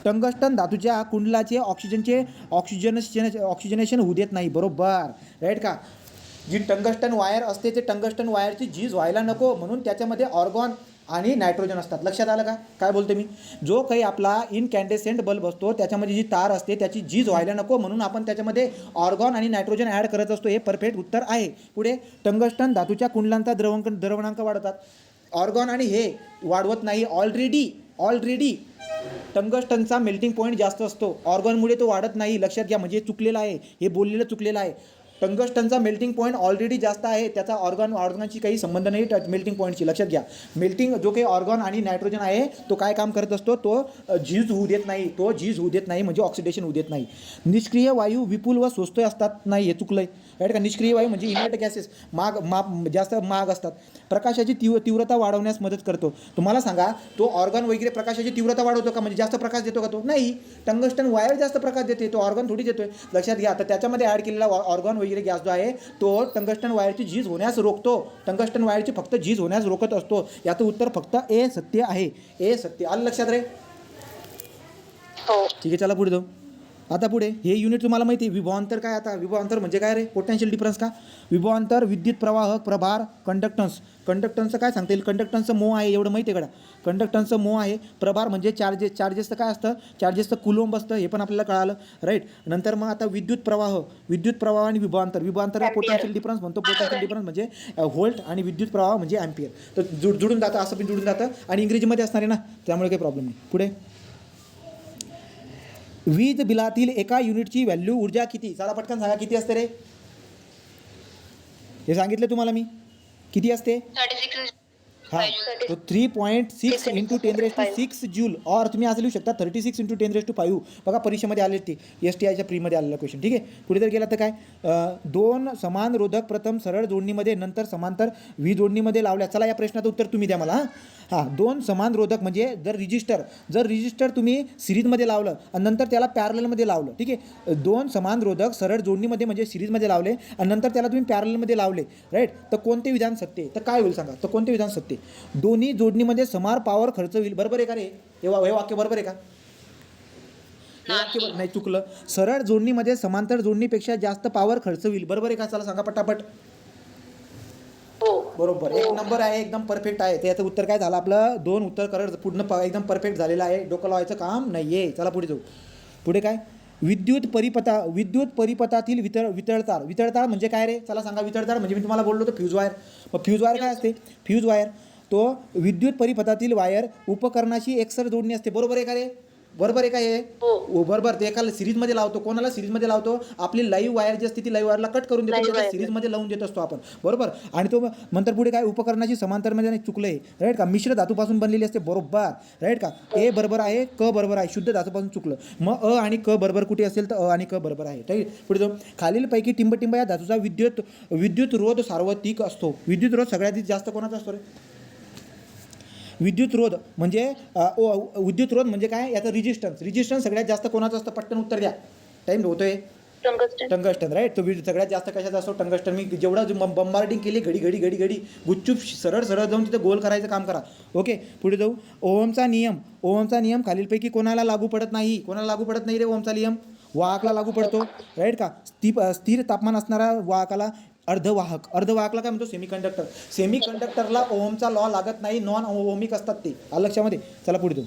Speaker 1: टंगस्टन धातूच्या कुंडलाचे ऑक्सिजनेशन होऊ देत नाही, बरोबर राईट का. जी टंगस्टन वायर असते ते टंगस्टन वायरची झीज व्हायला नको म्हणून त्याच्यामध्ये ऑर्गॉन आणि नायट्रोजन असतात. लक्षात आलं का काय बोलते मी. जो काही आपला इनकॅन्डेसेंट बल्ब असतो त्याच्यामध्ये जी तार असते त्याची झीज व्हायला नको म्हणून आपण त्याच्यामध्ये ऑर्गॉन आणि नायट्रोजन ॲड करत असतो, हे परफेक्ट उत्तर आहे. पुढे, टंगस्टन धातूच्या कुंडलांचा द्रवणांक वाढवतात, ऑर्गॉन आणि हे वाढवत नाही. ऑलरेडी टंगस्टनचा मेल्टिंग पॉईंट जास्त असतो, ऑर्गॉनमुळे तो वाढत नाही. लक्षात घ्या, म्हणजे चुकलेलं आहे हे, बोललेलं चुकलेलं आहे. टंगस्टनचा मेल्टिंग पॉईंट ऑलरेडी जास्त आहे, त्याचा ऑर्गॉनची काही संबंध नाही मेल्टिंग पॉईंटची. लक्षात घ्या, मेल्टिंग जो काही ऑर्गॉन आणि नायट्रोजन आहे तो काय काम करत असतो, तो झीज होऊ देत नाही, म्हणजे ऑक्सिडेशन होऊ देत नाही. निष्क्रिय वायू विपुल व स्वस्त असतात, नाही हे चुकलं आहे राईट का. निष्क्रिय वायू म्हणजे इनर्ट गॅसेस जास्त महाग असतात. प्रकाशाची तीव्रता वाढवण्यास मदत करतो. तुम्हाला सांगा, तो ऑर्गन वगैरे प्रकाशाची तीव्रता वाढवतो का, म्हणजे जास्त प्रकाश देतो का तो, नाही. टंगस्टन वायर जास्त प्रकाश देते, तो ऑर्गन थोडी देतोय. लक्षात घ्या, तर त्याच्यामध्ये ॲड केलेला ऑर्गन वगैरे गॅस जो आहे तो टंगस्टन वायरची झीज होण्यास रोखतो, टंगस्टन वायरची फक्त झीज होण्यास रोखत असतो. याचं उत्तर फक्त ए सत्य आहे, ए सत्य. आलं लक्षात रे.
Speaker 2: हो,
Speaker 1: ठीक आहे, चला पुढे जाऊ. आता पुढे हे युनिट तुम्हाला माहिती आहे, विभवांतर काय. आता विभवांतर म्हणजे काय रे, पोटेन्शियल डिफरन्स का. विभवांतर, विद्युत प्रवाह, प्रभार, कंडक्टन्सचं काय सांगता येईल, कंडक्टन्सचं मो आहे एवढं माहिती आहे का, कंडक्टन्सचं मो आहे. प्रभार म्हणजे चार्जेसचं काय असतं, चार्जेसचं कुलोंब असतं, हे पण आपल्याला कळालं राईट. नंतर मग आता विद्युत प्रवाह आणि विभवांतर पोटेन्शियल डिफरन्स म्हणतो. पोटेन्शियल डिफरन्स म्हणजे व्होल्ट आणि विद्युत प्रवाह म्हणजे अँपियर. तर जुळून जातं, असं पण जुळून जातं आणि इंग्रजीमध्ये असणार आहे ना, त्यामुळे काही प्रॉब्लेम नाही. पुढे, वीज बिलातील एका युनिटची व्हॅल्यू ऊर्जा किती, चला पटकन सांगा किती असते रे. हे सांगितलं तुम्हाला मी, किती असते.
Speaker 2: 36.
Speaker 1: हां, तो 3.6 × 10⁶ जूल, और तुम्ही असं लिहू शकता 36 × 10⁵. बघा परीक्षेमध्ये आले ते, STIच्या प्रीमध्ये आलेला क्वेश्चन. ठीक आहे, पुढे जर गेला तर काय, 2 समान रोधक प्रथम सरळ जोडणीमध्ये नंतर समांतर वी जोडणीमध्ये लावल्या. चला या प्रश्नाचं उत्तर तुम्ही द्या मला. हां, 2 समान रोधक म्हणजे जर रजिस्टर तुम्ही सिरीजमध्ये लावलं आणि नंतर त्याला पॅरललमध्ये लावलं, ठीक आहे. 2 समान रोधक सरळ जोडणीमध्ये म्हणजे सिरीजमध्ये लावले आणि नंतर त्याला तुम्ही पॅरललमध्ये लावले राईट, तर कोणते विधान सत्य आहे, तर काय होईल सांगा, तर कोणते विधान सत्य. दोन्ही जोडणीमध्ये समान पॉवर खर्च होईल, बरोबर आहे का रे, हे वाक्य बरोबर आहे का. नाही, चुकलं. सरळ जोडणीमध्ये समांतर जोडणीपेक्षा जास्त पॉवर खर्च होईल, बरोबर आहे का. चला सांगा पटापट. बरोबर, एक नंबर आहे, एकदम परफेक्ट आहे. त्याचं उत्तर काय झालं आपलं? 2 उत्तर करत पूर्ण एकदम परफेक्ट झालेलं आहे. डोकं लावायचं काम नाही आहे. चला पुढे जाऊ. पुढे काय? विद्युत परिपथातील वितळतार म्हणजे काय रे? चला सांगा. वितळतार म्हणजे मी तुम्हाला बोललो होतो फ्यूज वायर. मग फ्यूज वायर काय असते? फ्यूज वायर तो विद्युत परिपथातील वायर उपकरणाशी एकसर जोडणी असते. बरोबर आहे का रे? बरोबर आहे का हे?
Speaker 2: हो.
Speaker 1: बरोबर. ते एका सिरीजमध्ये लावतो. कोणाला सिरीजमध्ये लावतो? आपली लाईव्ह वायर जी असते ती लाईव्ह वायरला कट करून देतो,
Speaker 2: Live
Speaker 1: त्याला
Speaker 2: wire.
Speaker 1: सिरीजमध्ये लावून देत असतो आपण. बरोबर. आणि तो नंतर पुढे काय? उपकरणाची समांतरमध्ये नाही, चुकलं आहे. राईट का? मिश्र धातूपासून बनलेली असते. बरोबर. राईट का? ए बरोबर आहे, क बरोबर आहे. शुद्ध धातूपासून चुकलं. मग अ आणि क बरोबर कुठे असेल तर अ आणि क बरोबर आहे. राईट. पुढे जाऊ. खालीलपैकी टिंब या धातूचा विद्युत रोध सार्वत्रिक असतो. विद्युत रोध सगळ्यात जास्त कोणाचा असतो रे? विद्युत रोध म्हणजे काय? याचं रेजिस्टन्स सगळ्यात जास्त कोणाचं असतं? पटकन उत्तर द्या, टाईम होतोय. टंगस्टन. राईट. तो सगळ्यात जास्त कशाचा असतो? टंगस्टन. मी जेवढं बंबार्डिंग केली घडी गुच्चूप सरळ जाऊन तिथं गोल करायचं काम करा. ओके. पुढे जाऊ. ओहमचा नियम खालीलपैकी कोणाला लागू पडत नाही? कोणाला लागू पडत नाही रे ओहमचा नियम? वाहकाला लागू पडतो. राईट का? स्थिर तापमान असणारा वाहकाला अर्धवाहकला काय म्हणतो? सेमीकंडक्टरला ओहमचा लॉ लागत नाही. नॉन ओहमिक असतात ते. आलं लक्षामध्ये? चला पुढे जाऊ.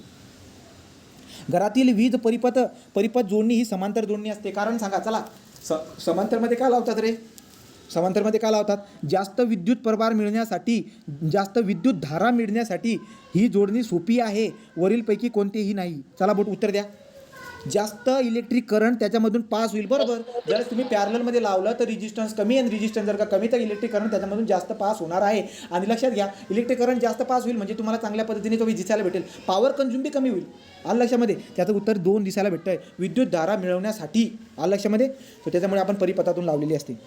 Speaker 1: घरातील वीज परिपथ जोडणी ही समांतर जोडणी असते. कारण सांगा. चला. समांतरमध्ये काय लावतात रे? समांतरमध्ये काय लावतात? जास्त विद्युत प्रभार मिळण्यासाठी, जास्त विद्युत धारा मिळण्यासाठी ही जोडणी सोपी आहे. वरीलपैकी कोणतेही नाही. चला बोट उत्तर द्या. जास्त इलेक्ट्रिक करंट त्याच्यामधून पास होईल. बरोबर. जर तुम्ही पॅरललमध्ये लावलं तर रेजिस्टन्स कमी आणि रेजिस्टन्स जर का कमी तर इलेक्ट्रिक करंट त्याच्यामधून जास्त पास होणार आहे. आणि लक्षात घ्या, इलेक्ट्रिक करंट जास्त पास होईल म्हणजे तुम्हाला चांगल्या पद्धतीने तो दिसायला भेटेल. पॉवर कन्झ्युम बी कमी होईल. आलं लक्षामध्ये? त्याचं उत्तर 2 दिसायला भेटतं आहे. विद्युत धारा मिळवण्यासाठी. आलं लक्षामध्ये? तर त्याच्यामुळे आपण परिपथातून लावलेली असते.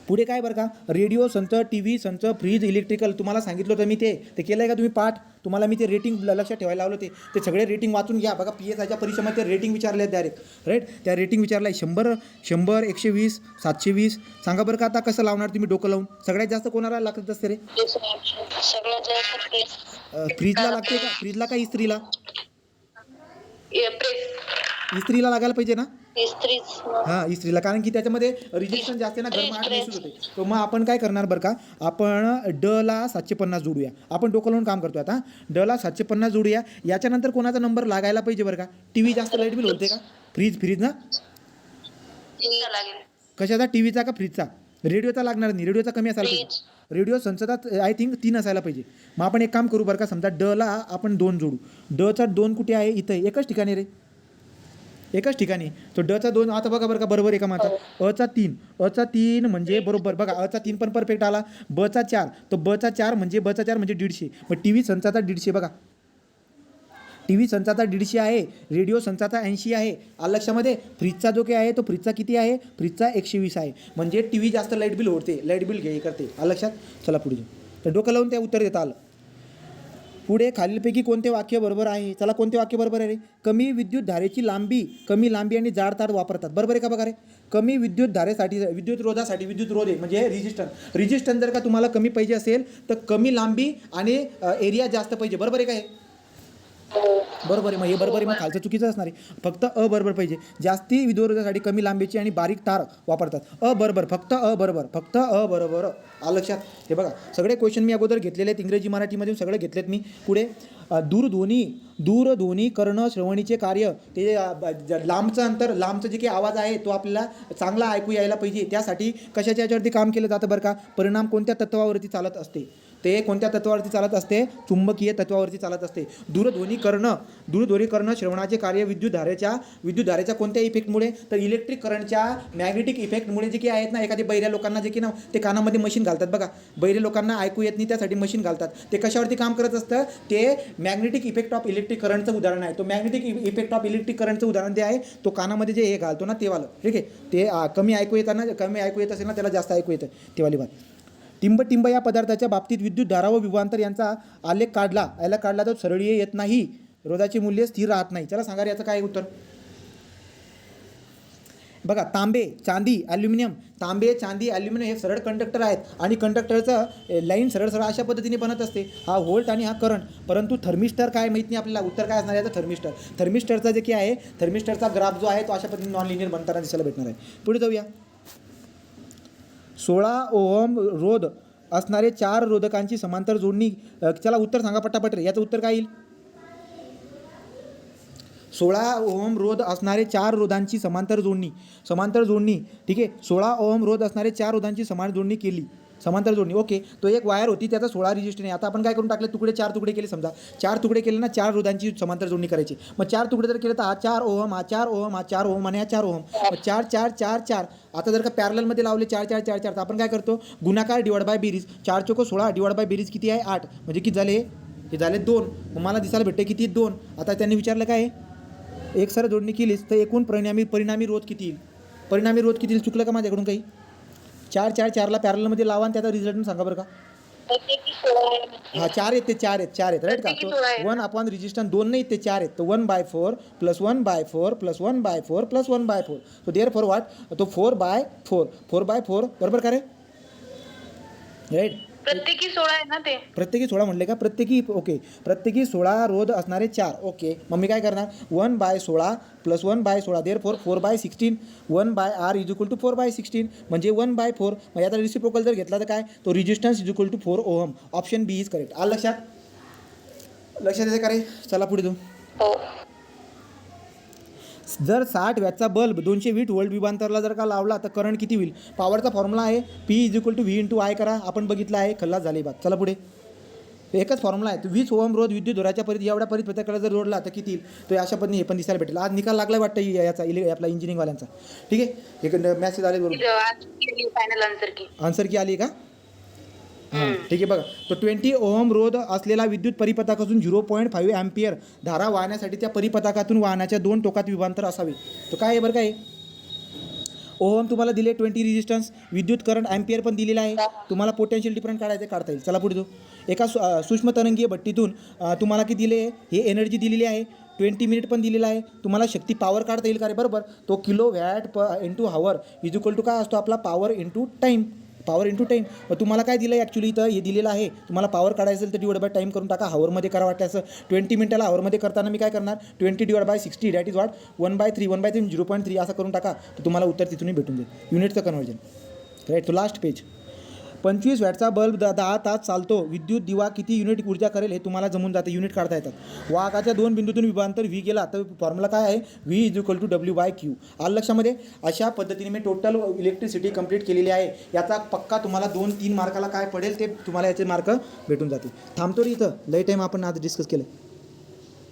Speaker 1: पुढे काय बरं का? रेडिओ संच, टी व्ही संच, फ्रीज, इलेक्ट्रिकल. तुम्हाला सांगितलं होतं मी ते केलं आहे का तुम्ही पाठ? तुम्हाला मी ते रेटिंग लक्षात ठेवायला लावलं ते सगळे रेटिंग वाचून घ्या. बघा PSIच्या परीक्षेमध्ये ते रेटिंग विचारले आहेत डायरेक्ट. राईट. त्या रेटिंग विचारलं आहे 100, 120, 720. सांगा बरं का आता कसं लावणार तुम्ही डोकं लावून? सगळ्यात जास्त कोणाला लागत असते रे?
Speaker 2: सगळ्यात जास्त
Speaker 1: फ्रीजला लागते का? फ्रीजला का इस्त्रीला?
Speaker 2: प्रेस.
Speaker 1: इस्त्रीला लागायला पाहिजे ना?
Speaker 2: इस्त्रीच.
Speaker 1: हां, इस्त्रीला. कारण की त्याच्यामध्ये रेजिस्टन्स जास्त आहे ना, गरम आठ महसूस होते. तर मग आपण काय करणार बरं का? आपण डला 750 जोडूया. आपण डोकं लावून काम करतो आता. डला 750 जोडूया. याच्यानंतर कोणाचा नंबर लागायला पाहिजे बरं का? TV जास्त लाईट बिल होते का? फ्रीज ना?
Speaker 2: लागेल.
Speaker 1: कशाचा? TVचा का फ्रीजचा? रेडिओचा लागणार नाही. रेडिओचा कमी असायला पाहिजे. रेडिओ संसदात आय थिंक 3 असायला पाहिजे. मग आपण एक काम करू बरं का? समजा डला आपण 2 जोडू. डचा 2 कुठे आहे? इथं एकच ठिकाणी रे. एकच ठिकाणी. तो डचा 2 आता बघा बरं का? बरोबर आहे का माझा? अचा 3 म्हणजे बरोबर. बघा अचा 3 पण परफेक्ट आला. बचा 4 तर बचा 4 म्हणजे 150. मग TV संचाचा 150 बघा. TV संचाचा 150 आहे. रेडिओ संचाचा 80 आहे. आलं लक्षामध्ये? फ्रीजचा जो काही आहे तो फ्रीजचा किती आहे? फ्रीजचा 120 आहे. म्हणजे TV जास्त लाईट बिल ओढते. लाईट बिल घे करते. आलं लक्षात? चला पुढे जाऊ. तर डोकं लावून त्या उत्तर देता आलं. पुढे खालीलपैकी कोणते वाक्य बरोबर आहे? चला कोणते वाक्य बरोबर आहे रे? कमी विद्युत धारेची कमी लांबी आणि जाड तार वापरतात. बरोबर आहे का बघा रे? कमी विद्युत विद्युत रोध आहे म्हणजे रेजिस्टन्स जर का तुम्हाला कमी पाहिजे असेल तर कमी लांबी आणि एरिया जास्त पाहिजे. बरोबर आहे का हे? बरोबर आहे. मग हे बरोबर आहे. मग खालचं चुकीचं असणार आहे. फक्त अ बरोबर पाहिजे. जास्ती विद्युतरोधासाठी कमी लांबीची आणि बारीक तार वापरतात. फक्त अ बरोबर. आलं लक्षात? हे बघा सगळे क्वेश्चन मी अगोदर घेतलेले आहेत. इंग्रजी मराठीमधून सगळे घेतलेत मी. पुढे दूरध्वनी कर्ण श्रवणीचे कार्य. ते लांबचं जे काही आवाज आहे तो आपल्याला चांगला ऐकू यायला पाहिजे. त्यासाठी कशाच्या याच्यावरती काम केलं जातं बरं का? परिणाम कोणत्या तत्वावरती चालत असते? ते कोणत्या तत्वावरती चालत असते? चुंबकीय तत्वावरती चालत असते. दूरध्वनी कर्ण श्रवणाचे कार्य विद्युत धारेच्या कोणत्या इफेक्टमुळे? तर इलेक्ट्रिक करंटच्या मॅग्नेटिक इफेक्टमुळे जे काही आहेत ना. एखादी बहिऱ्या लोकांना जे की ना ते कानामध्ये मशीन घालतात बघा. बहिरे लोकांना ऐकू येत नाही त्यासाठी मशीन घालतात. ते कशावरती काम करत असतं? ते मॅग्नेटिक इफेक्ट ऑफ इलेक्ट्रिक करंटचं उदाहरण आहे. तो मॅग्नेटिक इफेक्ट ऑफ इलेक्ट्रिक करंटचं उदाहरण ते आहे. तो कानामध्ये जे हे घालतो ना तेवालं. ठीक आहे. ते कमी ऐकू येत असेल ना त्याला जास्त ऐकू येतं तेवाली बात. टिंब या पदार्थाच्या बाबतीत विद्युत धारा व विभवांतर यांचा आलेख काढला तर सरळीय येत नाही. रोधाचे मूल्य स्थिर राहत नाही. चला सांगा याचं काय उत्तर? बघा तांबे, चांदी, ॲल्युमिनियम हे सरळ कंडक्टर आहेत आणि कंडक्टरचं लाईन सरळ अशा पद्धतीने बनत असते. हा व्होल्ट आणि हा करंट. परंतु थर्मिस्टर काय माहीत नाही आपल्याला. उत्तर काय असणार याचं? थर्मिस्टरचा जे की आहे थर्मिस्टरचा ग्राफ जो आहे तो अशा पद्धतीने नॉन लिनियर बनताना दिसायला भेटणार आहे. पुढे जाऊया. 16 ओहम रोध असणारे 4 रोधकांची समांतर जोडणी चला उत्तर सांगा पटापट रे. याचं उत्तर काय येईल? 16 ओहम रोध असणारे 4 रोधांची समांतर जोडणी ठीक आहे. 16 ओहम रोध असणारे 4 रोधांची समांतर जोडणी ओके. तो एक वायर होती, त्याचा 16 रेजिस्टर आहे. आता आपण काय करून टाकले, 4 तुकडे केले. समजा 4 तुकडे केले ना, 4 रोधांची समांतर जोडणी करायची. मग 4 तुकडे जर केले तर हा 4 ओहम, हा 4 ओहम, हा 4 ओहम आणि हा 4 ओहम. मग 4 4 4 4. आता जर का पॅरलमध्ये लावले 4 4 4 4 तर आपण काय करतो, गुणाकार डिवाइड बाय बेरीज. 4 चोक 16 डिवाइड बाय बेरीज किती आहे 8. म्हणजे किती झाले, हे झाले 2. मग मला दिसायला भेटते किती 2. आता त्यांनी विचारलं काय एकसर जोडणी केलीस तर एकूण परिणामी रोध किती येईल. चुकलं का माझ्याकडून काही? 4 4 4ला पॅरलमध्ये लावा आणि त्याचा रिझल्ट सांगा बरं का. हा 4 आहेत ते 4 आहेत राईट का. 1 अपॉन रेजिस्टन्स 2 नाही ते 4 आहेत. तर 1/4 plus 1/4 plus 1/4 plus 1/4. So therefore what, तो 4/4 बरोबर का रे राईट.
Speaker 2: प्रत्येकी 16 आहे ना ते.
Speaker 1: प्रत्येकी 16 म्हणले का? प्रत्येकी 16 रोध असणारे 4 ओके. मग मी काय करणार, 1/16 plus 1/16 therefore 4/16. 1/r is equal to 4/16 म्हणजे 1/4. मग याचा रिसिप्रोकल जर घेतला तर काय, तो resistance is equal to 4 ohm. Option B is correct. आलं लक्षात येते का रे. चला पुढे जाऊ.
Speaker 2: हो.
Speaker 1: जर 60 वॅटचा बल्ब 220 व्होल्ट विभांतरला जर का लावला तर करंट किती होईल. पॉवरचा फॉर्म्युला आहे P is equal to V into I करा. आपण बघितलं आहे, खल्लास झाली बात. चला पुढे. एकच फॉर्म्युला आहे. 20 ओहम रोध विद्युत धुराच्या एवढ्या परिपत्रकाला जर जोडला तर किती येईल. तो अशा पद्धतीने हे पण दिसायला भेटेल. आज निकाल लागला वाटतं याचा आपला इंजिनिअरिंगवाल्यांचा. ठीक आहे, एक मॅसेज आले बरोबर.
Speaker 2: फायनल
Speaker 1: आन्सर की आली का. हां ठीक आहे. बघा, तो 20 ओहम रोध असलेला विद्युत परिपथकातून 0.5 अँपियर धारा वाहण्यासाठी त्या परिपथकातून वाहनाच्या 2 टोकात विभांतर असावे. तो काय आहे बरं काय, ओहम तुम्हाला दिले, 20 रेजिस्टन्स, विद्युत करंट अँपियर पण दिलेला आहे. तुम्हाला पोटेन्शियल डिफरंट काढता येईल. चला पुढे जाऊ. एका सूक्ष्म तरंगीय भट्टीतून तुम्हाला किती दिले, हे एनर्जी दिलेली आहे. 20 मिनिट पण दिलेला आहे. तुम्हाला शक्ती पॉवर काढता येईल का रे. बरोबर, तो kilo watt into hour is equal to काय असतो आपला, पॉवर इंटू टाईम. मग तुम्हाला काय दिलं आहे ॲक्च्युली इथं, हे दिलेलं आहे. तुम्हाला पॉवर काढायचं असेल तर डिवाइड बाय टाईम करून टाका. हॉवरमध्ये करा वाटतं असं. 20 मिनिटाला हॉवरमध्ये करताना मी काय करणार, 20 divide by 60 that is what 1/3 0.3 असं करून टाका. तर तुम्हाला उत्तर तिथूनही भेटून जाईल. युनिटचं कन्वर्जन राईट. तो लास्ट पेज. 25 वॅटचा बल्ब 10 तास चालतो. विद्युत दिवा किती युनिट ऊर्जा करेल हे तुम्हाला जमून जातं. युनिट काढता येतात. वाहकाच्या 2 बिंदूतून विभांतर V गेला तर फॉर्म्युला काय आहे, V is equal to W/Q. आलं लक्षामध्ये. अशा पद्धतीने मी टोटल इलेक्ट्रिसिटी कंप्लीट केलेली आहे. याचा पक्का तुम्हाला 2-3 मार्काला काय पडेल ते तुम्हाला याचे मार्क भेटून जातील. थांबतो रे इथं, लई टाईम आपण आज डिस्कस केलं.